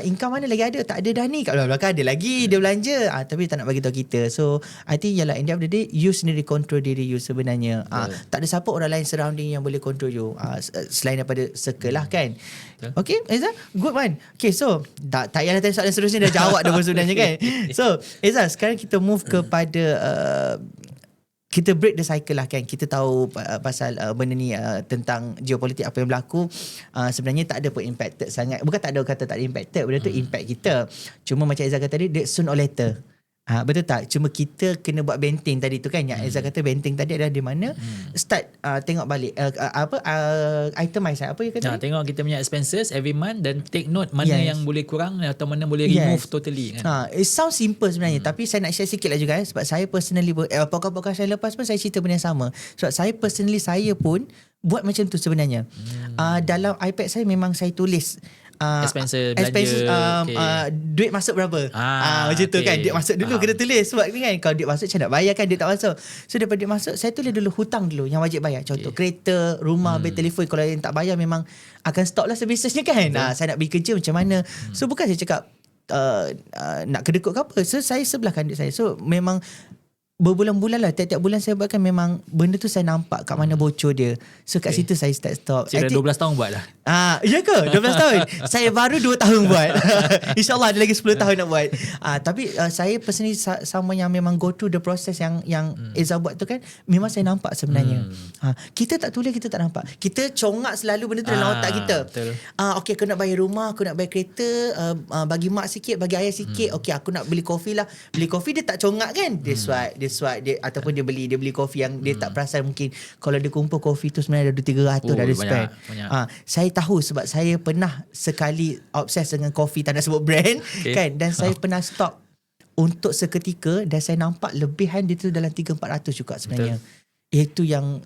income mana lagi ada? Tak ada dah ni. Kat belakang ada lagi. Dia belanja. Tapi tak nak bagi tahu kita. So I think yalah, end of the day, you sendiri control diri you sebenarnya. Tak ada siapa orang lain surrounding yang boleh control you. Selain daripada circle lah kan. Okay Eza, good man. Okay, so tak payahlah tanya soalan seterusnya, dah jawab dah pun sebenarnya kan. So Eza, sekarang kita move kepada kita break the cycle lah kan. Kita tahu pasal benda ni tentang geopolitik apa yang berlaku. Sebenarnya tak ada pun impacted sangat. Bukan tak ada kata tak ada impacted. Benda tu impact kita. Cuma macam Eza kata tadi, soon or later. Betul tak? Cuma kita kena buat benteng tadi tu kan. Yang Eza kata benteng tadi adalah di mana start tengok balik itemize apa you kata? Tengok kita punya expenses every month dan take note mana yang boleh kurang atau mana boleh remove totally kan. It sounds simple sebenarnya, tapi saya nak share sikit lah juga sebab saya personally podcast saya lepas pun saya cerita benda yang sama. Sebab saya personally, saya pun buat macam tu sebenarnya. Dalam iPad saya memang saya tulis expenses belanja, duit masuk berapa, macam tu kan. Duit masuk dulu kena tulis sebab ni kan, kalau duit masuk saya nak bayar kan, duit tak masuk. So daripada duit masuk, saya tulis dulu hutang dulu yang wajib bayar. Contoh kereta, rumah, bil telefon. Kalau yang tak bayar memang akan stop lah servicesnya kan. Saya nak pergi kerja macam mana. So bukan saya cakap nak kedekut ke apa. So saya sebelahkan duit saya. So memang berbulan-bulan lah, tiap-tiap bulan saya buatkan, memang benda tu saya nampak kat mana bocor dia. So kat situ saya stop. Saya dah 12 tahun buat dah. Ya ke? 12 tahun? Saya baru 2 tahun buat. InsyaAllah ada lagi 10 tahun nak buat. Tapi saya personally sama yang memang go through the process yang Eza buat tu kan, memang saya nampak sebenarnya. Kita tak tulis, kita tak nampak. Kita congak selalu benda tu dalam otak kita. Okay, aku nak bayar rumah, aku nak bayar kereta, bagi mak sikit, bagi ayah sikit. Okay, aku nak beli kopi lah. Beli kopi dia tak congak kan? Dia swipe dia, ataupun dia beli kopi yang dia tak perasan, mungkin kalau dia kumpul kopi tu sebenarnya ada 200-300 dah ada spend. Saya tahu sebab saya pernah sekali obses dengan kopi, tak nak sebut brand kan, dan saya pernah stop untuk seketika dan saya nampak lebihan dia tu dalam 300-400 juga sebenarnya. Itu yang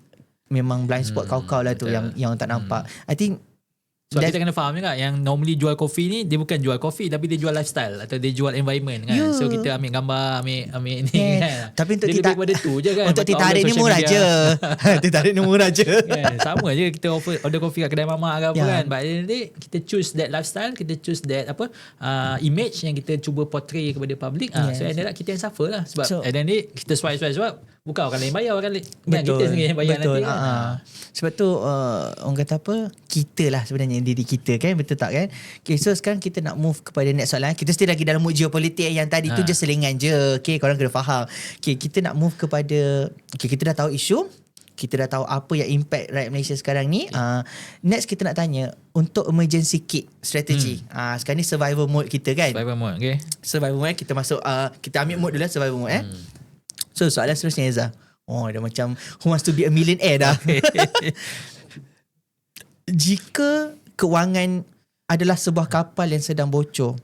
memang blind spot kau-kau lah tu yang tak nampak. I think Sebab kita kena faham juga yang normally jual kopi ni dia bukan jual kopi tapi dia jual lifestyle atau dia jual environment kan. So kita ambil gambar, ambil ni kan. Tapi untuk dia kita lebih kepada tu je kan. untuk titarik ni murah je. Titarik ni murah je. Kan? Sama je kita order kopi kat kedai mamak ke apa kan. But nanti kita choose that lifestyle, kita choose that image yang kita cuba portray kepada public. So ended up kita yang suffer lah sebab ended kita swipe bukan orang lain bayar kan kita sendiri yang bayar nanti kan. Sebab tu orang kata apa, kita lah sebenarnya diri kita kan, betul tak kan? Okay, so sekarang kita nak move kepada next soalan. Kita still lagi dalam mood geopolitik yang tadi tu je selingan je. Okay, korang kena faham. Okay, kita nak move kepada kita dah tahu isu, kita dah tahu apa yang impact rakyat Malaysia sekarang ni. Next kita nak tanya untuk emergency kit strategi. Sekarang ni survival mode kita kan. Survival mode, okay. Survival mode kita masuk kita ambil mode dulu lah, survival mode So soalan seterusnya Ezra. Dah macam Who Wants to be a Millionaire dah. Jika kewangan adalah sebuah kapal yang sedang bocor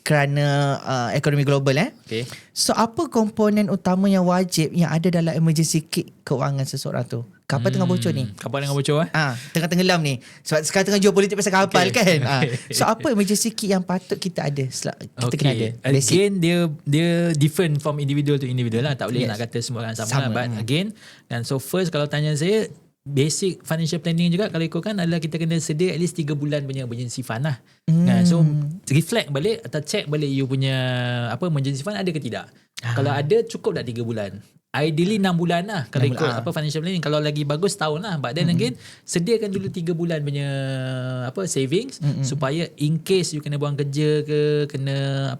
kerana ekonomi global okay. So apa komponen utama yang wajib yang ada dalam emergency kit kewangan seseorang tu? Kapal tengah bocor ni. Kapal tengah bocor tengah tenggelam ni. Sebab sekarang tengah geopolitik pasal kapal kan. So apa emergency kit yang patut kita ada? Kita kena ada. Basic. Again dia different from individual to individual lah. Tak boleh nak kata semua orang sama lah. But again, and so first kalau tanya saya, basic financial planning juga kalau ikutkan adalah kita kena sedia at least 3 bulan punya emergency fund lah. So reflect balik atau check balik you punya emergency fund ada ke tidak. Kalau ada, cukup tak 3 bulan? Ideally 6 bulan lah kalau ikut financial planning. Kalau lagi bagus tahun lah. But then again, sediakan dulu 3 bulan punya savings supaya in case you kena buang kerja ke, kena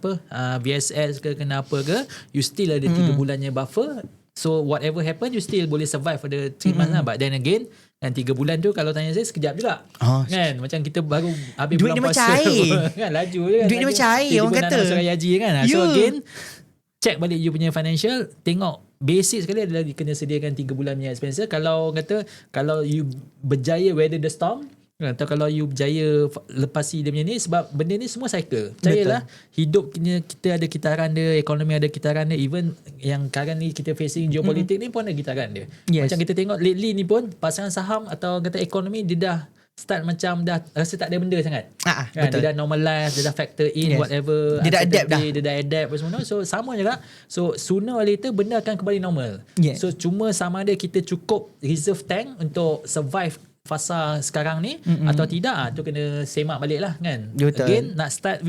VSS ke, kena apa ke, you still ada 3 bulannya buffer. So whatever happen, you still boleh survive for the 3 months lah. But then again, dan 3 bulan tu kalau tanya saya sekejap juga. Kan? Macam kita baru habis duit bulan dia puasa. Macam air. Kan? Laju je kan. Duit dia macam air orang kata. Surat haji kan. So again, check balik you punya financial. Tengok basic sekali adalah kena sediakan 3 bulan punya expenses. Kalau kata, kalau you berjaya weather the storm, atau kalau you berjaya lepasi dia punya ni, sebab benda ni semua cycle. Percayalah, hidup kita ada kitaran dia, ekonomi ada kitaran dia, even yang sekarang ni kita facing geopolitik ni pun ada kitaran dia. Macam kita tengok lately ni pun pasaran saham atau kata ekonomi dia dah start macam dah rasa tak ada benda sangat. Kan? Dia dah normalize, dia dah factor in whatever. Dia dah adapt dah. Dia dah adapt apa semua. So sama juga. So sooner or later benda akan kembali normal. So cuma sama ada kita cukup reserve tank untuk survive fasa sekarang ni atau tidak, tu kena semak balik lah kan. Betul. Again, nak start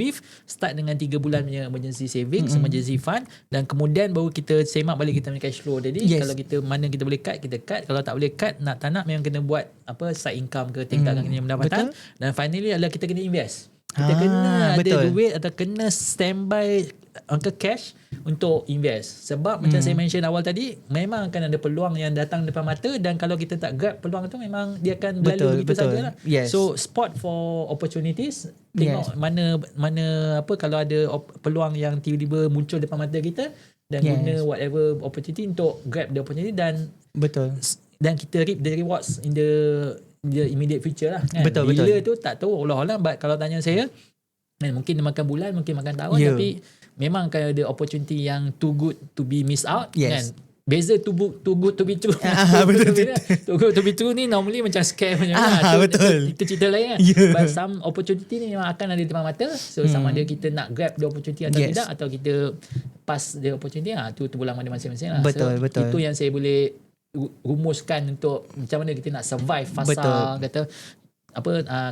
dengan 3 bulan punya emergency savings, emergency fund, dan kemudian baru kita semak balik kita punya cash flow tadi. Kalau kita mana kita boleh cut, kita cut. Kalau tak boleh cut, nak tak nak memang kena buat side income ke, tingkatkan pendapatan. Dan finally adalah kita kena invest. Kita kena ada duit atau kena standby angka cash untuk invest. Sebab macam saya mention awal tadi, memang akan ada peluang yang datang depan mata, dan kalau kita tak grab peluang tu, memang dia akan berlalu begitu sajalah. So spot for opportunities. Tengok mana kalau ada peluang yang tiba-tiba muncul depan mata kita, dan guna whatever opportunity untuk grab the opportunity, dan kita reap the rewards in the immediate future lah kan. Bila tu tak tahu, Allah-Allah. But kalau tanya saya, mungkin dia makan bulan, mungkin makan tahun, tapi memang akan ada opportunity yang too good to be missed out kan. Beza too good to be true. Too good to be true ni normally macam scam macam itu cerita lain kan. But some opportunity ni memang akan ada di depan mata. So sama ada kita nak grab the opportunity atau tidak, atau kita pass the opportunity, tu bola mana masing-masing lah. Betul. Itu yang saya boleh rumuskan untuk macam mana kita nak survive fasa kata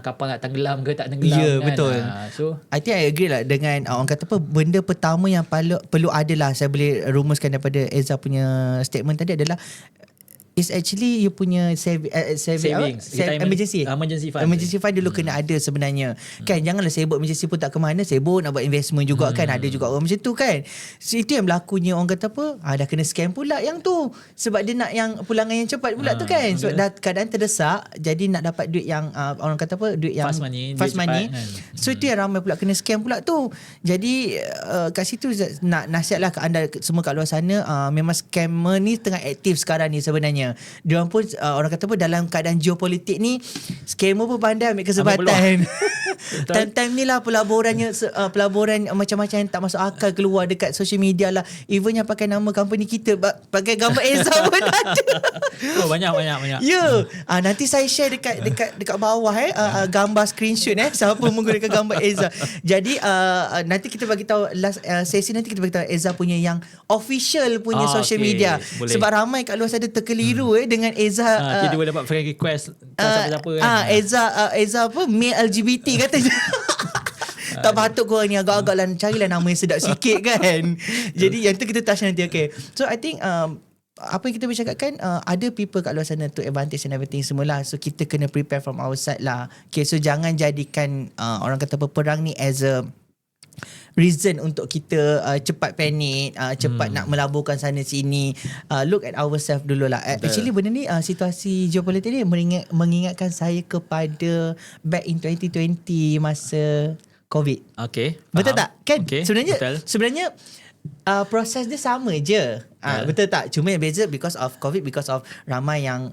kapal nak tenggelam ke tak tenggelam kan. Betul. So I think I agree lah dengan orang kata benda pertama yang perlu adalah, saya boleh rumuskan daripada Eza punya statement tadi adalah is actually you punya savings, emergency fund dulu kena ada sebenarnya. Kan janganlah sibuk emergency pun tak ke mana, sibuk nak buat investment juga kan. Ada juga orang macam tu kan. So, itu yang berlakunya orang kata dah kena scam pula yang tu, sebab dia nak yang pulangan yang cepat pula tu kan. So dah keadaan terdesak, jadi nak dapat duit yang orang kata duit yang fast money. Kan. So itu yang ramai pula kena scam pula tu. Jadi kat situ nak nasihatlah ke anda semua kat luar sana, memang scammer ni tengah aktif sekarang ni sebenarnya. sebenarnya. Diorang pun orang kata pun dalam keadaan geopolitik ni, scammer pun pandai ambil kesempatan. Time-time ni lah pelaburan macam-macam yang tak masuk akal keluar dekat social media lah. Even yang pakai nama company kita, pakai gambar Eza pun ada. Oh, banyak. Ya. Nanti saya share dekat bawah gambar screenshot siapa menggunakan gambar Eza. Jadi nanti kita bagi tahu last sesi nanti kita bagi tahu Eza punya yang official punya social media. Boleh. Sebab ramai kat luar sana terkeliru dengan Eza. Kita boleh dapat friend request siapa-siapa kan. Eza apa male LGBT katanya. Tak patut korang ni agak-agak lah, carilah nama yang sedap sikit kan. Jadi yang tu kita touch nanti. Okay, so I think apa yang kita bercakapkan, ada people kat luar sana to advantage and everything semualah. So kita kena prepare from our side lah. Okay, so jangan jadikan orang kata perang ni as a reason untuk kita cepat panik, cepat nak melaburkan sana sini. Look at ourselves dululah. Actually benda ni, situasi geopolitik ni mengingatkan saya kepada back in 2020 masa COVID. Okay, betul tak? Kan? Okay, Sebenarnya proses dia sama je. Betul tak? Cuma yang beza because of COVID, because of ramai yang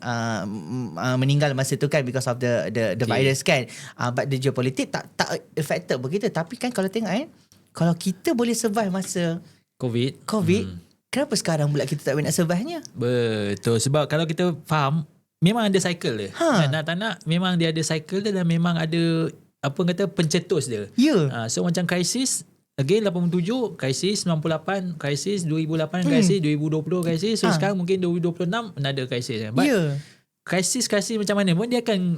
meninggal masa tu kan, because of the virus kan. But the geopolitik tak affected begitu. Tapi kan kalau tengok kalau kita boleh survive masa COVID, kenapa sekarang pula kita tak boleh nak survive-nya? Betul. Sebab kalau kita faham, memang ada cycle dia. Nak tak nak, memang dia ada cycle dia dan memang ada apa kata pencetus dia. So macam krisis, again 87, krisis 98, krisis 2008, krisis 2020, krisis. So sekarang mungkin 2026 another krisis kan. But krisis macam mana pun dia akan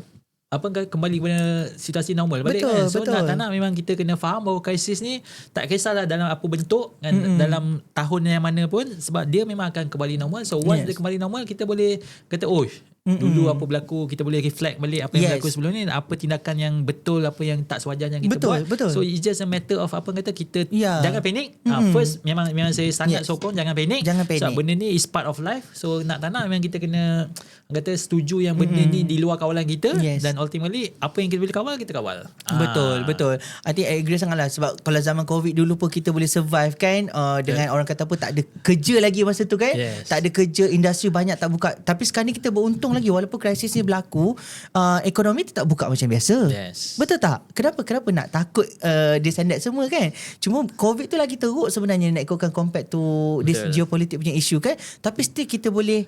kembali kepada situasi normal balik kan. So nak tak nak memang kita kena faham bahawa krisis ni tak kisahlah dalam apa bentuk kan, dalam tahun yang mana pun, sebab dia memang akan kembali normal. So once dia kembali normal, kita boleh kata dulu apa berlaku, kita boleh reflect balik apa yang berlaku sebelum ni, apa tindakan yang betul, apa yang tak sewajarnya kita buat. So it's just a matter of kita jangan panik. First memang saya sangat sokong jangan panik. Sebab benda ni is part of life. So nak tak nak memang kita kena kata setuju yang benda ni di luar kawalan kita, dan ultimately apa yang kita boleh kawal, kita kawal. Betul. I think I agree sangat lah. Sebab kalau zaman COVID dulu pun kita boleh survive kan, dengan orang kata apa, tak ada kerja lagi masa tu kan. Tak ada kerja, industri banyak tak buka. Tapi sekarang ni kita beruntung lagi, walaupun krisis ni berlaku, ekonomi tetap buka macam biasa. Betul tak? Kenapa nak takut descendant semua kan? Cuma COVID tu lagi teruk sebenarnya nak ikutkan compared to this geopolitik punya isu kan. Tapi still kita boleh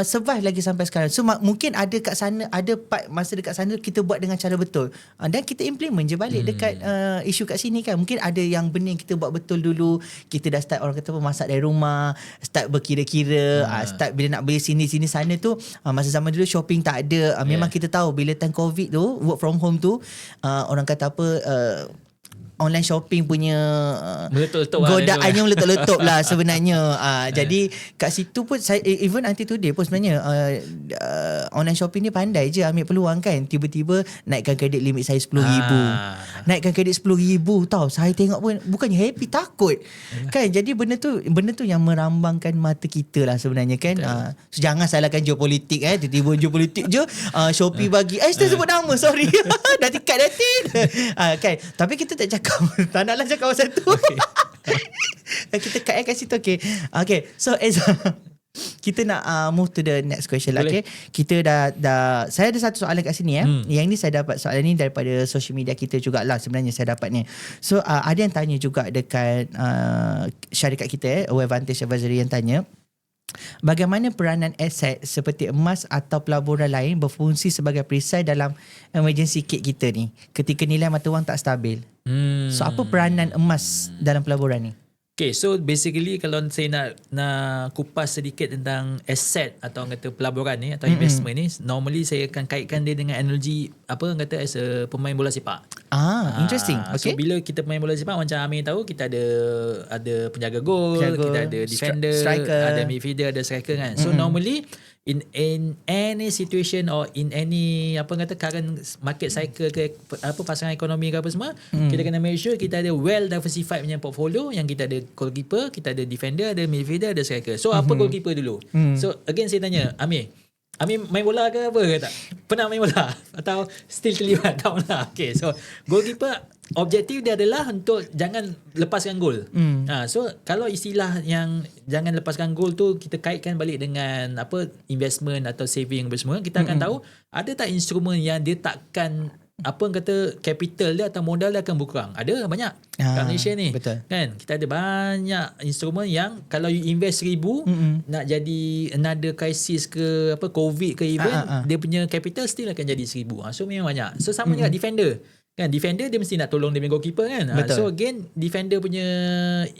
survive lagi sampai sekarang. So mungkin ada kat sana, ada part masa dekat sana kita buat dengan cara betul, dan kita implement je balik dekat isu kat sini kan. Mungkin ada yang benda yang kita buat betul dulu, kita dah start orang kata masak dari rumah, start berkira-kira, start bila nak beli sini sana tu. Masa zaman dulu shopping tak ada. Memang kita tahu bila time COVID tu, work from home tu, orang kata apa, online shopping punya godaannya meletup-letup lah sebenarnya. Jadi kat situ pun saya, even until today pun sebenarnya online shopping ni pandai je ambil peluang kan. Tiba-tiba naikkan kredit limit saya RM10,000. Naikkan kredit RM10,000 tau. Saya tengok pun bukannya happy, takut kan. Jadi benda tu yang merambangkan mata kita lah sebenarnya kan. So jangan salahkan geopolitik tiba-tiba geopolitik je. Shopee bagi saya sebut nama, sorry. Dah tikat nanti kan. Tapi kita tak cakap, tak naklah cakap pasal tu. Kita kat situ. Okay, so Eza, kita nak move to the next question lah. Okay, kita dah saya ada satu soalan kat sini Yang ni saya dapat soalan ni daripada social media kita jugalah sebenarnya saya dapatnya. So ada yang tanya juga dekat syarikat kita Aware Vantage Advisory, yang tanya bagaimana peranan aset seperti emas atau pelaburan lain berfungsi sebagai perisai dalam emergency kit kita ni ketika nilai mata wang tak stabil. So apa peranan emas dalam pelaburan ni? Okay, so basically kalau saya nak kupas sedikit tentang aset atau kata pelaburan ni atau investment ni, normally saya akan kaitkan dia dengan analogi kata as a pemain bola sepak. Interesting. Okay. So bila kita pemain bola sepak, macam Amir tahu, kita ada penjaga gol, kita ada defender, striker, ada midfielder, ada striker kan. So normally in any situation or in any current market cycle ke pasangan ekonomi ke apa semua, kita kena make sure kita ada well diversified punya portfolio, yang kita ada goalkeeper, kita ada defender, ada midfielder, ada striker. So apa goalkeeper dulu? So again saya tanya Amir main bola ke apa ke tak? Pernah main bola? Atau still terlibat? Tak pernah. Okay, so goalkeeper objektif dia adalah untuk jangan lepaskan gol. So kalau istilah yang jangan lepaskan gol tu kita kaitkan balik dengan apa investment atau saving apa semua, kita akan tahu ada tak instrumen yang dia takkan apa orang kata capital dia atau modal dia akan berkurang. Ada banyak kat Malaysia ni. Betul. Kan? Kita ada banyak instrumen yang kalau you invest 1,000 nak jadi another crisis ke apa COVID ke even dia punya capital still akan jadi 1,000. So memang banyak. So sama juga defender. Kan defender dia mesti nak tolong dia punya goalkeeper kan. Betul. So again defender punya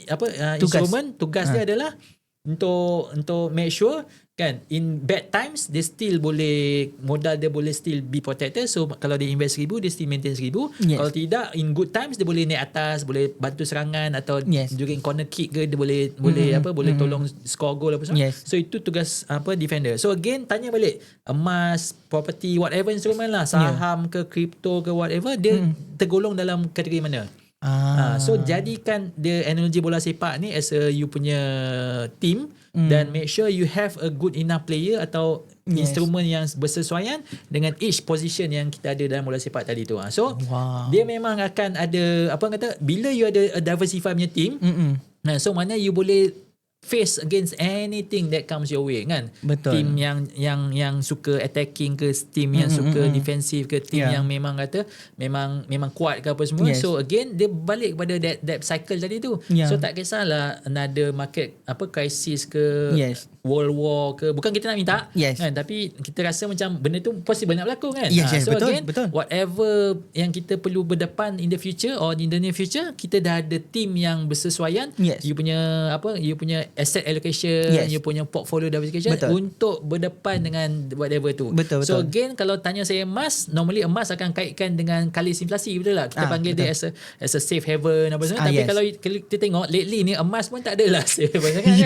apa instrumen tugas dia adalah untuk make sure kan in bad times dia still boleh modal dia boleh still be protected. So kalau dia invest 1,000 dia still maintain 1,000. Yes. Kalau tidak in good times dia boleh naik atas, boleh bantu serangan atau during corner kick ke dia boleh tolong score goal apa semua. Yes. So itu tugas apa defender. So again tanya balik emas, property, whatever instrument lah, saham ke crypto ke whatever, dia tergolong dalam kategori mana? So jadikan dia analogi bola sepak ni as a you punya team dan make sure you have a good enough player atau instrumen yang bersesuaian dengan each position yang kita ada dalam bola sepak tadi tu. So dia memang akan ada apa orang kata bila you ada a diversify punya team, so mana you boleh face against anything that comes your way kan. Betul. Team yang suka attacking ke, team yang suka defensive ke, team yang memang kata memang kuat ke apa semua. So again dia balik kepada that cycle tadi tu. So tak kisahlah another market apa crisis ke, world war ke, bukan kita nak minta kan, tapi kita rasa macam benda tu possible nak berlaku kan. So betul, again betul. whatever yang kita perlu berdepan in the future or in the near future, kita dah ada team yang bersesuaian. You punya asset allocation, you punya portfolio diversification untuk berdepan dengan whatever tu. So again kalau tanya saya emas, normally emas akan kaitkan dengan kalis inflasi, betul tak? Kita panggil dia as a safe haven apa semua. Tapi kalau kita tengok lately ni emas pun tak adalah safe haven kan.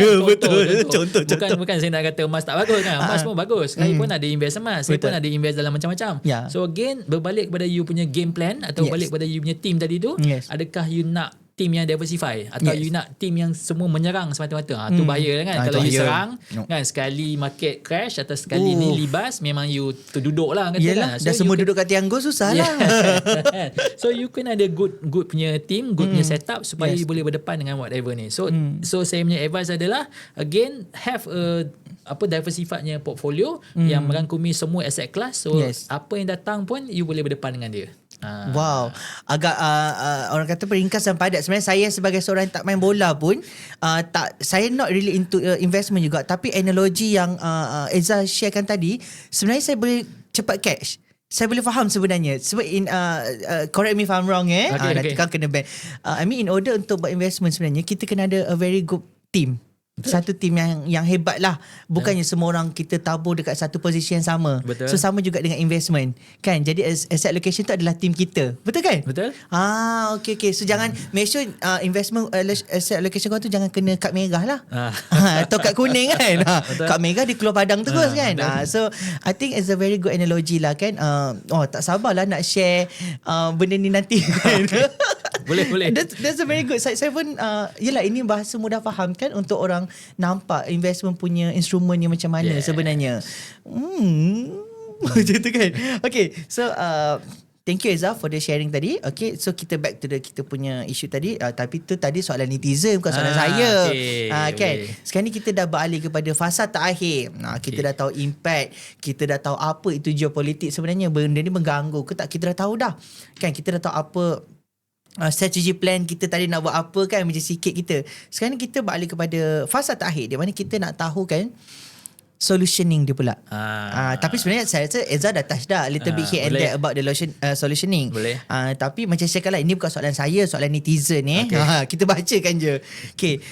Contoh. Bukan saya nak kata emas tak bagus kan. Emas pun bagus. Saya pun ada invest emas. Saya pun ada invest dalam macam-macam. So again berbalik kepada you punya game plan atau balik kepada you punya team tadi tu. Adakah you nak team yang diversify atau you nak team yang semua menyerang semata-mata. Tu bahaya kan. Kalau you serang kan sekali market crash atau sekali ni libas, memang you terduduk lah kata kan. So dah semua duduk kat tiang gol susah lah. So you kena ada good punya team, good punya setup supaya you boleh berdepan dengan whatever ni. So saya punya advice adalah again have a diversifiednya portfolio yang merangkumi semua asset class. So apa yang datang pun you boleh berdepan dengan dia. Wow, agak orang kata peringkas dan padat. Sebenarnya saya sebagai seorang yang tak main bola pun saya not really into investment juga, tapi analogi yang Eza sharekan tadi sebenarnya saya boleh cepat catch. Saya boleh faham sebenarnya. Sebab correct me if I'm wrong nanti kan kena ban. I mean in order untuk buat investment sebenarnya kita kena ada a very good team. Satu tim yang hebat lah. Bukannya semua orang kita tabur dekat satu posisi yang sama. So sama juga dengan investment kan. Jadi asset allocation tu adalah tim kita. Betul kan? Betul. Okay. So jangan make sure investment asset allocation kau tu jangan kena kad merah lah. Atau kad kuning kan. Kad merah dia keluar padang terus kan. So I think it's a very good analogy lah kan. Tak sabarlah nak share benda ni nanti kan. Boleh. That's a very good. Saya pun yelah ini bahasa mudah faham kan untuk orang nampak investment punya instrumen yang macam mana sebenarnya. Macam tu kan. Okay, so thank you Eza for the sharing tadi. Okay, so kita back to kita punya isu tadi. Tapi tu tadi soalan netizen bukan soalan saya. Kan. Sekarang ni kita dah beralih kepada fasa terakhir. Kita dah tahu impact, kita dah tahu apa itu geopolitik sebenarnya. Benda ni mengganggu ke tak, kita dah tahu dah. Kan kita dah tahu apa strategi plan kita tadi nak buat apa kan, macam sikit kita. Sekarang ni kita balik kepada fasa terakhir di mana kita nak tahu kan solutioning dia pula. Tapi sebenarnya saya rasa Eza dah touch dah little bit here and there about the solutioning. Boleh. Tapi macam saya kata ini bukan soalan saya, soalan netizen kita bacakan je. Okay.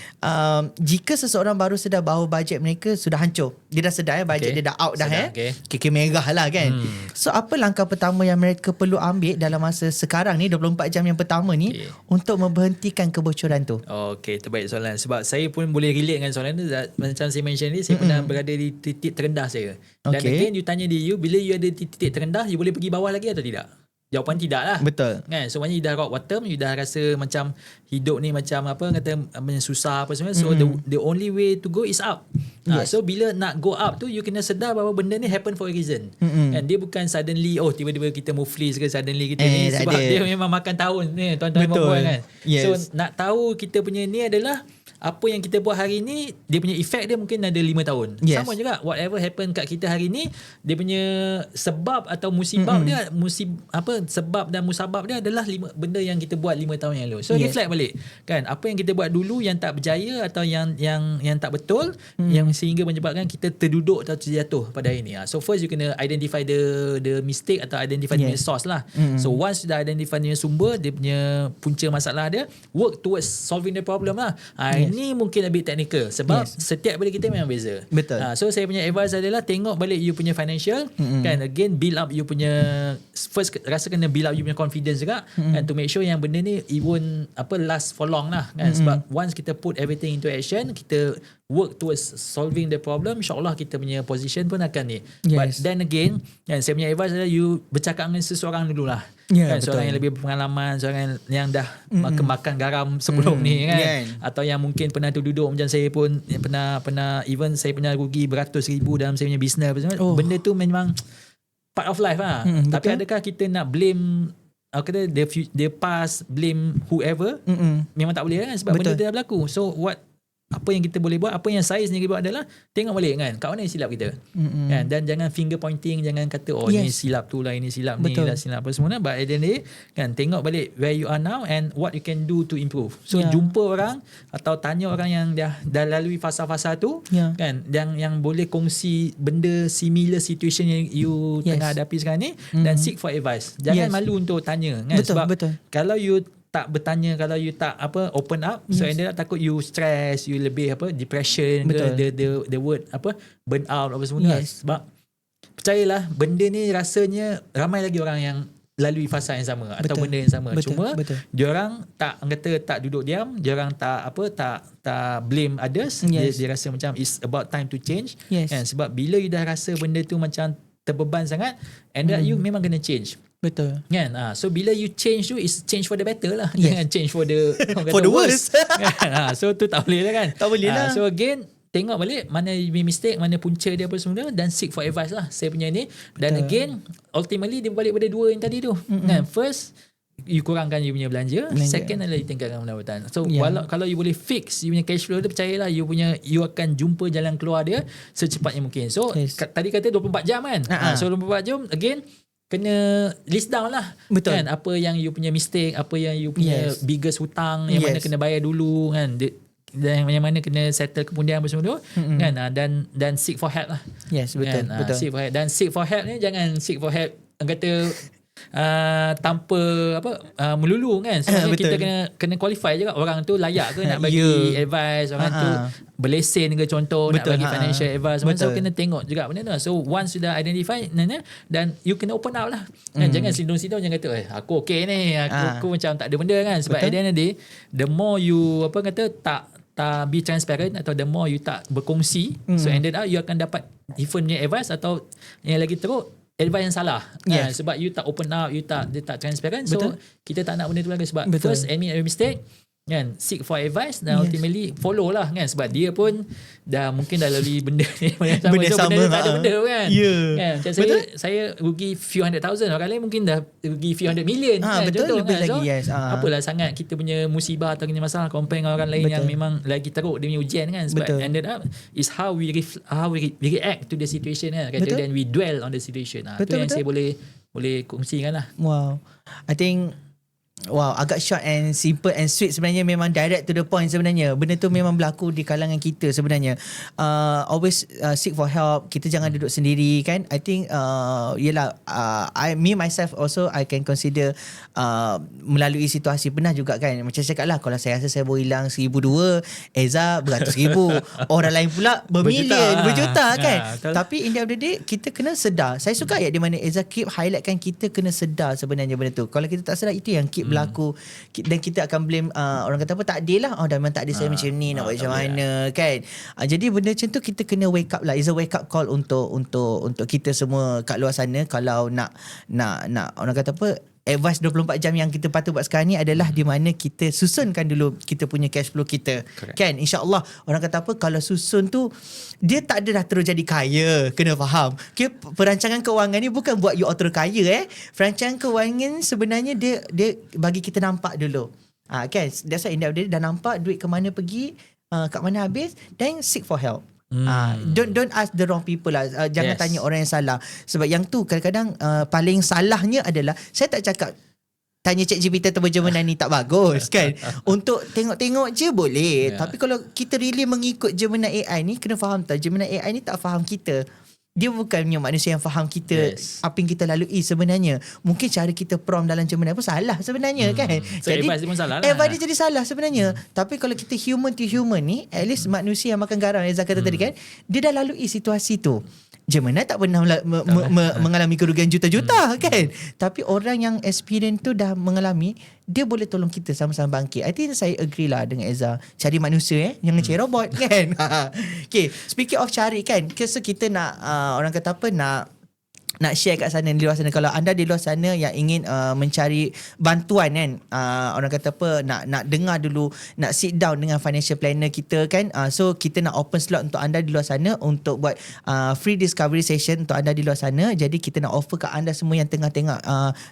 Jika seseorang baru sedar bahawa bajet mereka sudah hancur, dia dah sedar bajet dia dah out dah kiki merah lah kan. So apa langkah pertama yang mereka perlu ambil dalam masa sekarang ni 24 jam yang pertama ni untuk memberhentikan kebocoran tu? Okay, terbaik soalan. Sebab saya pun boleh relate dengan soalan tu. Macam saya mention ni, saya pernah berada di titik terendah saya. Dan again you tanya dia, bila you ada di titik terendah, you boleh pergi bawah lagi atau tidak? Jawapan tidak lah. Betul. Kan? So maknanya you dah rock bottom, you dah rasa macam hidup ni macam apa kata susah apa semua. So the only way to go is up. Yes. So bila nak go up tu, you kena sedar bahawa benda ni happen for a reason. Kan? Dia bukan suddenly tiba-tiba kita muflis ke suddenly kita ni sebab dia memang makan tahun ni tuan-tuan dan puan kan. Yes. So nak tahu kita punya ni adalah apa yang kita buat hari ni, dia punya efek dia mungkin ada 5 tahun. Yes. Sama juga whatever happen kat kita hari ni, dia punya sebab atau musibab dia sebab dan musabab dia adalah benda yang kita buat 5 tahun yang lalu. So reflect balik kan, apa yang kita buat dulu yang tak berjaya atau yang tak betul, yang sehingga menyebabkan kita terduduk atau terjatuh pada hari ni. So first you kena identify the mistake atau identify the source lah. So once you dah identify the sumber, dia punya punca masalah dia, work towards solving the problem lah. Ini mungkin lebih technical sebab setiap benda kita memang beza. Betul. So saya punya advice adalah tengok balik you punya financial, kan, again build up you punya, first rasa kena build up you punya confidence juga, kan, to make sure yang benda ni it won't last for long lah kan. Sebab once kita put everything into action, kita work towards solving the problem, insyaAllah kita punya position pun akan ni. But then again, kan, saya punya advice adalah you bercakap dengan seseorang dululah. Kan, seorang yang lebih berpengalaman, seorang yang dah makan garam sebelum ni kan. Atau yang mungkin pernah duduk macam saya pun, yang pernah even saya pernah rugi beratus ribu dalam saya punya business. Benda tu memang part of life lah. Tapi adakah kita nak blame kata the past, blame whoever? Memang tak boleh kan, sebab benda tu dah berlaku. So apa yang kita boleh buat, apa yang saya sendiri buat adalah tengok balik kan, kat mana silap kita kan, dan jangan finger pointing, jangan kata ni silap tu lah, ini silap ni lah, silap apa semua. But at the end of the day kan, tengok balik where you are now and what you can do to improve. So jumpa orang atau tanya orang yang dah lalui fasa-fasa tu kan, yang boleh kongsi benda similar situation yang you tengah hadapi sekarang ni, dan seek for advice. Jangan malu untuk tanya kan, sebab kalau you tak bertanya, kalau you tak open up, so ended up takut you stress, you lebih depression ke, the word burn out apa semua. Sebab percayalah, benda ni rasanya ramai lagi orang yang lalui fasa yang sama atau benda yang sama. Cuma diorang tak duduk diam, diorang tak blame others. Dia rasa macam it's about time to change. Kan? Sebab bila you dah rasa benda tu macam terbeban sangat, and you memang kena change. Betul. Kan? So bila you change tu, is change for the better lah. Jangan change for the for the worst. Kan? So tu tak boleh lah kan. Tak boleh lah. So again, tengok balik mana you mistake, mana punca dia apa semua, dan seek for advice lah saya punya ni. Dan again, ultimately dia balik pada dua yang tadi tu. Kan? First, you kurangkan you punya belanja. Second adalah you tingkatkan pendapatan. So kalau you boleh fix you punya cash flow tu, percayalah you akan jumpa jalan keluar dia secepatnya mungkin. So tadi kata 24 jam kan. So 24 jam again, kena list down lah. Betul. Kan, apa yang you punya mistake, apa yang you punya biggest hutang, yang mana kena bayar dulu kan, dan yang mana kena settle kemudian apa semua tu kan, dan seek for help lah. Betul. Kan? Betul. Seek for help. Dan seek for help ni jangan seek for help kata tanpa melulu kan. Sebenarnya kita kena qualify juga orang tu layak ke nak bagi advice, orang tu berlesen ke contoh, nak bagi financial advice. So kena tengok juga benda tu. So once sudah identify dan you kena open up lah. Jangan sidung-sidung, jangan kata aku okay ni, aku macam tak ada benda kan. Sebab at the end of the day, the more you tak be transparent, atau the more you tak berkongsi, so ended up you akan dapat different punya advice, atau yang lagi teruk, advice yang salah. Sebab you tak open up, dia tak transparent. So kita tak nak benda tu lagi. Sebab first admit your mistake, kan, seek for advice, dan ultimately follow lah kan. Sebab dia pun dah mungkin dah lalui benda ni benda sama, benda tak ada benda kan. Kan? Macam saya rugi few hundred thousand, orang lain mungkin dah rugi few hundred million kan, betul, contoh, lebih kan? lagi. So apalah sangat kita punya musibah atau punya masalah compare dengan orang lain yang memang lagi teruk dia punya ujian kan. Sebab ended up is how we react to the situation kan, kata, then we dwell on the situation. Itu yang saya boleh kongsikan lah. Wow, I think agak short and simple and sweet sebenarnya, memang direct to the point sebenarnya. Benda tu memang berlaku di kalangan kita sebenarnya. Always seek for help. Kita jangan duduk sendiri kan. I think me myself also, I can consider melalui situasi pernah juga kan. Macam saya cakap lah, kalau saya rasa saya baru hilang 1,200, Eza beratus ribu, orang lain pula bermilion, berjuta kan. Tapi in the end of the day, kita kena sedar. Saya suka ayat di mana Eza keep highlightkan, kita kena sedar sebenarnya benda tu. Kalau kita tak sedar, itu yang keep berlaku, dan kita akan blame orang kata apa, takdir lah, dah memang takdir saya macam ni, nak buat macam mana kan. Jadi benda macam tu kita kena wake up lah. It's a wake up call untuk kita semua kat luar sana. Kalau nak orang kata apa, advice 24 jam yang kita patut buat sekarang ni adalah di mana kita susunkan dulu kita punya cash flow kita. Correct. Kan, insyaAllah orang kata apa, kalau susun tu dia tak ada dah terus jadi kaya. Kena faham. Okay, perancangan kewangan ni bukan buat you all terus kaya. Perancangan kewangan sebenarnya dia bagi kita nampak dulu. Kan, that's why in the end of the day dah nampak duit ke mana pergi, kat mana habis, then seek for help. Don't ask the wrong people lah. Jangan tanya orang yang salah. Sebab yang tu kadang-kadang paling salahnya adalah, saya tak cakap tanya ChatGPT atau penjemanan ni tak bagus kan. Untuk tengok-tengok je boleh. Tapi kalau kita really mengikut jemanan AI ni, kena faham tak, jemanan AI ni tak faham kita. Dia bukannya manusia yang faham kita, apa yang kita lalui sebenarnya. Mungkin cara kita prompt dalam jemanan pun salah sebenarnya kan. So advice dia pun salah lah. Advice dia jadi salah sebenarnya. Tapi kalau kita human to human ni, at least manusia yang makan garam, Ezra kata tadi kan, dia dah lalui situasi tu. Jemanan tak pernah mengalami kerugian juta-juta kan. Tapi orang yang experience tu dah mengalami, dia boleh tolong kita sama-sama bangkit. I think saya agree lah dengan Ezra. Cari manusia jangan cari robot kan. Okay, speaking of cari kan, so kita nak orang kata apa, nak share kat sana, di luar sana. Kalau anda di luar sana yang ingin mencari bantuan kan, orang kata apa, nak dengar dulu, nak sit down dengan financial planner kita kan, so kita nak open slot untuk anda di luar sana untuk buat free discovery session untuk anda di luar sana. Jadi kita nak offer kat anda semua yang tengah tengok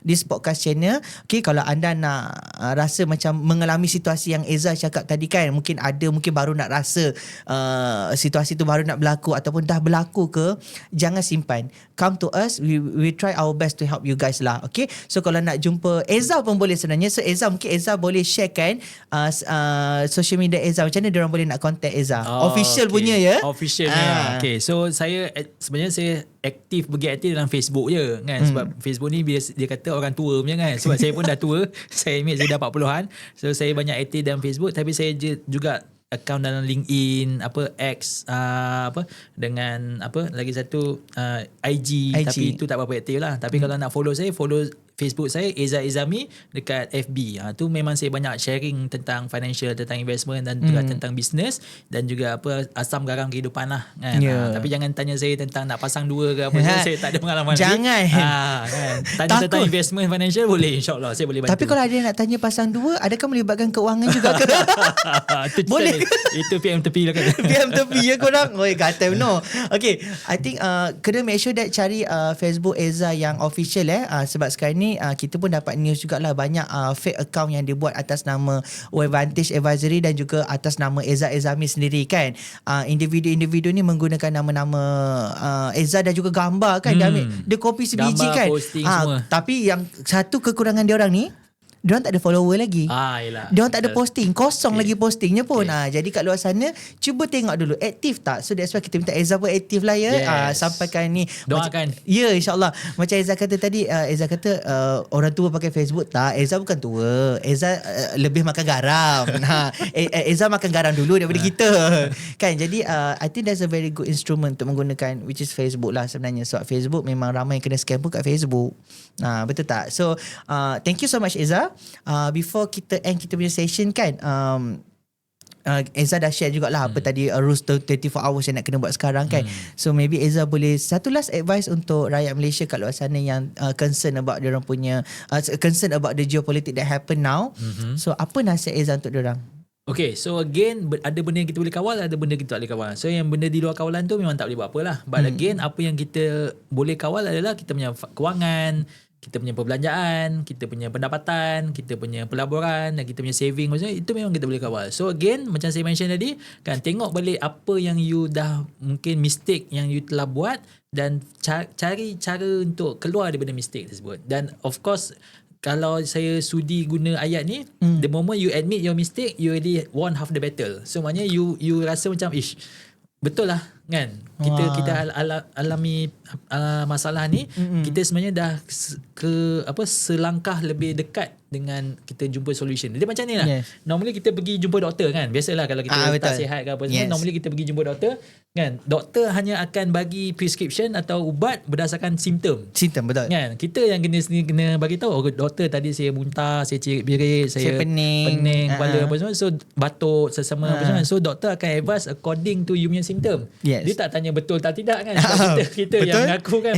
this podcast channel. Okay, kalau anda nak rasa macam mengalami situasi yang Ezra cakap tadi kan, mungkin baru nak rasa situasi tu baru nak berlaku ataupun dah berlaku ke, jangan simpan, come to us. We try our best to help you guys lah. Okay, so kalau nak jumpa Ezra pun boleh sebenarnya. So Ezra, mungkin Ezra boleh share kan social media Ezra, macam mana diorang boleh nak contact Ezra? Official punya ya. Official punya. Okay, so sebenarnya saya bergi aktif dalam Facebook je kan. Sebab Facebook ni dia kata orang tua punya kan. Sebab saya pun dah tua. Saya admit saya dah 40-an. So saya banyak aktif dalam Facebook. Tapi saya juga account dalam LinkedIn, X, dengan lagi satu IG, tapi itu tak berapa aktif lah. Tapi kalau nak follow saya, follow Facebook saya Ezra Izami dekat FB. Tu memang saya banyak sharing tentang financial, tentang investment dan juga tentang business dan juga asam garam kehidupan lah kan. Tapi jangan tanya saya tentang nak pasang dua ke apa. Saya tak ada pengalaman. Jangan. Kan. Tanya tentang investment financial boleh, insyaAllah saya boleh bantu. Tapi kalau ada nak tanya pasang dua, adakah melibatkan keuangan juga ke? Boleh. Itu PM tepi lah kan. PM tepi ya korang. Oi, kata no. Okay, I think kena make sure that cari Facebook Ezra yang official sebab sekarang ni kita pun dapat news jugalah banyak fake account yang dibuat atas nama Advantage Advisory dan juga atas nama Ezra Izami sendiri kan. Individu-individu ni menggunakan nama-nama Ezra dan juga gambar kan. Dia copy sebiji gambar, kan. Posting semua. Tapi yang satu kekurangan dia orang ni, diorang tak ada follower lagi. Yelah. Diorang tak ada posting. Kosong lagi postingnya pun. Jadi kat luar sana, cuba tengok dulu aktif tak. So that's why kita minta Ezra pun aktif lah ya. Sampaikan ni. Doakan. Ya, insyaAllah. Macam Ezra kata tadi, Ezra kata orang tua pakai Facebook tak. Ezra bukan tua. Ezra lebih makan garam. Ezra makan garam dulu daripada kita. Kan, jadi I think that's a very good instrument untuk menggunakan, which is Facebook lah sebenarnya. Sebab Facebook memang ramai yang kena scam pun kat Facebook. Betul tak? So thank you so much Ezra. Before kita end kita punya session kan, Ezra dah share jugalah apa tadi rules 24 hours yang nak kena buat sekarang kan. So maybe Ezra boleh satu last advice untuk rakyat Malaysia kat luar sana yang concern about diorang punya concern about the geopolitics that happen now. So apa nasihat Ezra untuk diorang? Okay, so again, ada benda yang kita boleh kawal, ada benda kita tak boleh kawal. So yang benda di luar kawalan tu memang tak boleh buat apa lah. But again, apa yang kita boleh kawal adalah kita punya kewangan, kita punya perbelanjaan, kita punya pendapatan, kita punya pelaburan dan kita punya saving, maksudnya itu memang kita boleh kawal. So again, macam saya mention tadi, kan, tengok balik apa yang you dah mungkin mistake yang you telah buat dan cari cara untuk keluar daripada mistake tersebut. Dan of course, kalau saya sudi guna ayat ni, the moment you admit your mistake, you already won half the battle. So maknanya you rasa macam betul lah kan, kita alami masalah ni, kita sebenarnya dah selangkah lebih dekat dengan kita jumpa solution. Dia macam ni lah. Normally kita pergi jumpa doktor kan. Biasalah kalau kita tak sihat ke apa semua, normally kita pergi jumpa doktor kan. Doktor hanya akan bagi prescription atau ubat berdasarkan simptom. Betul. Kan? Kita yang kena bagi tahu, doktor tadi saya muntah, saya cirit-birit, saya pening kepala apa semua. So batuk sesama apa semua. So doktor akan advise according to you punya simptom. Yes. Dia tak tanya betul tak tidak kan. Sebab kita yang Betul. mengaku kan.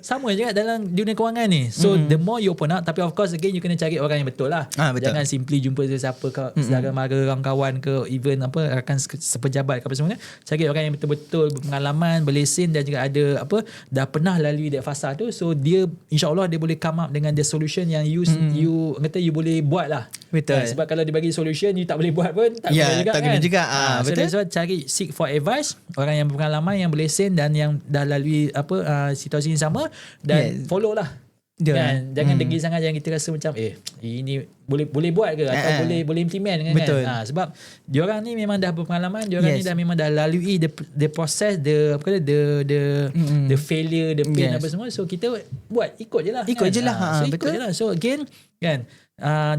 Sama je kan dalam dunia kewangan ni. So the more you open up, tapi of course again you kena cari orang yang betul lah. Betul. Jangan simply jumpa sesiapa saudara mara, kawan-kawan ke, even rakan sepejabat ke apa semua. Cari orang yang betul-betul berpengalaman, berlesen dan juga ada dah pernah lalui that fasa tu. So dia insyaAllah dia boleh come up dengan the solution yang you kata you boleh buat lah. Betul. Sebab kalau dia bagi solution you tak boleh buat pun tak guna juga tak guna kan. juga. So Betul. that's why cari seek for advice, orang yang berpengalaman, yang berlesen dan yang dah lalui situasi yang sama, dan follow lah. Kan? Jangan degil sangat, jangan kita rasa macam ini boleh buat ke atau boleh implement kan. Betul. Sebab diorang ni memang dah berpengalaman, diorang ni dah memang dah lalui the process, the failure, the pain apa semua. So kita buat ikut je lah. So ikut betul. je lah. So again kan,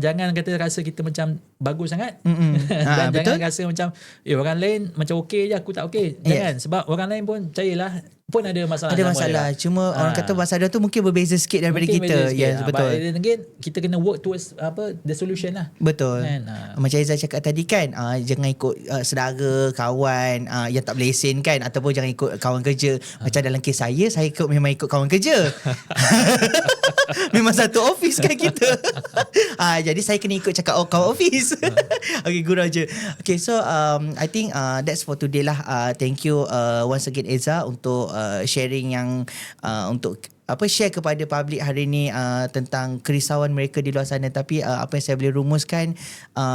jangan kata rasa kita macam bagus sangat dan betul. jangan rasa macam orang lain macam okey je aku tak okey. Jangan, sebab orang lain pun percayalah pun ada masalah. Ada masalah. Cuma orang kata masalah tu mungkin berbeza sikit daripada mungkin kita. Yes, betul. But again kita kena work towards the solution lah. Betul. Kan? Macam Izzah cakap tadi kan, jangan ikut saudara, kawan yang tak berlesen kan, ataupun jangan ikut kawan kerja. Macam dalam kes saya memang ikut kawan kerja. Memang satu office kan kita. Jadi saya kena ikut cakap kawan office. Okay, gurau je. Okay, so I think that's for today lah. Thank you once again Eza untuk sharing yang untuk share kepada public hari ni tentang kerisauan mereka di luar sana. Tapi apa yang saya boleh rumuskan,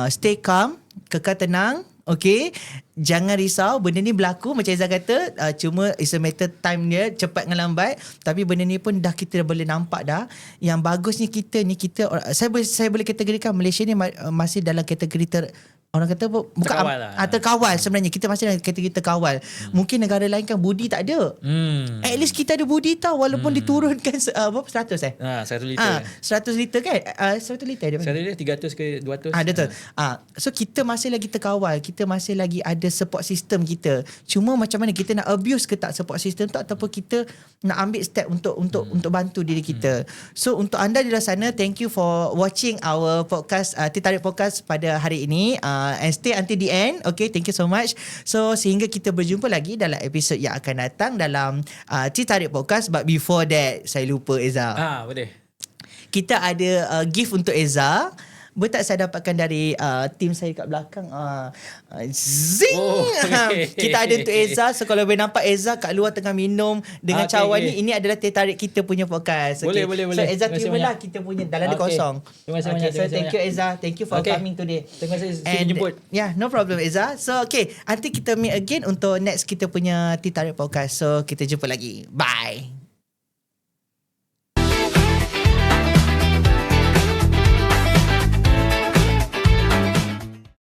stay calm, kekal tenang. Okay, jangan risau, benda ni berlaku macam Izzah kata, cuma it's a matter time dia, cepat dengan lambat. Tapi benda ni pun kita dah boleh nampak dah. Yang bagusnya kita saya boleh kategorikan Malaysia ni masih dalam kategori orang kata bukan terkawal lah. Terkawal sebenarnya. Kita masih dalam kategori terkawal. Mungkin negara lain kan budi tak ada. At least kita ada budi tau, walaupun diturunkan 100 100 liter. 100 liter kan? 100 liter dia. 100 liter 300 ke 200. Betul. So kita masih lagi terkawal. Kita masih lagi ada support system kita. Cuma macam mana kita nak abuse ke tak support system tu, ataupun kita nak ambil step untuk bantu diri kita. So untuk anda di luar sana, thank you for watching our podcast, Teh Tarik Podcast pada hari ini. And stay until the end. Okay, thank you so much. So sehingga kita berjumpa lagi dalam episod yang akan datang dalam Teh Tarik Podcast. But before that, saya lupa Eza. Boleh. Kita ada gift untuk Eza. Tak saya dapatkan dari tim saya kat belakang. Zing! okay. Kita ada untuk Eza. So kalau boleh nampak Eza kat luar tengah minum dengan cawan ni, ini adalah Teh Tarik kita punya podcast. Boleh. So Eza terimalah kita punya, dalam dia kosong. Terima kasih banyak. So thank you Eza. Thank you for coming today. Terima kasih sudah jemput. Yeah, no problem Eza. So nanti kita meet again untuk next kita punya Teh Tarik Podcast. So kita jumpa lagi. Bye.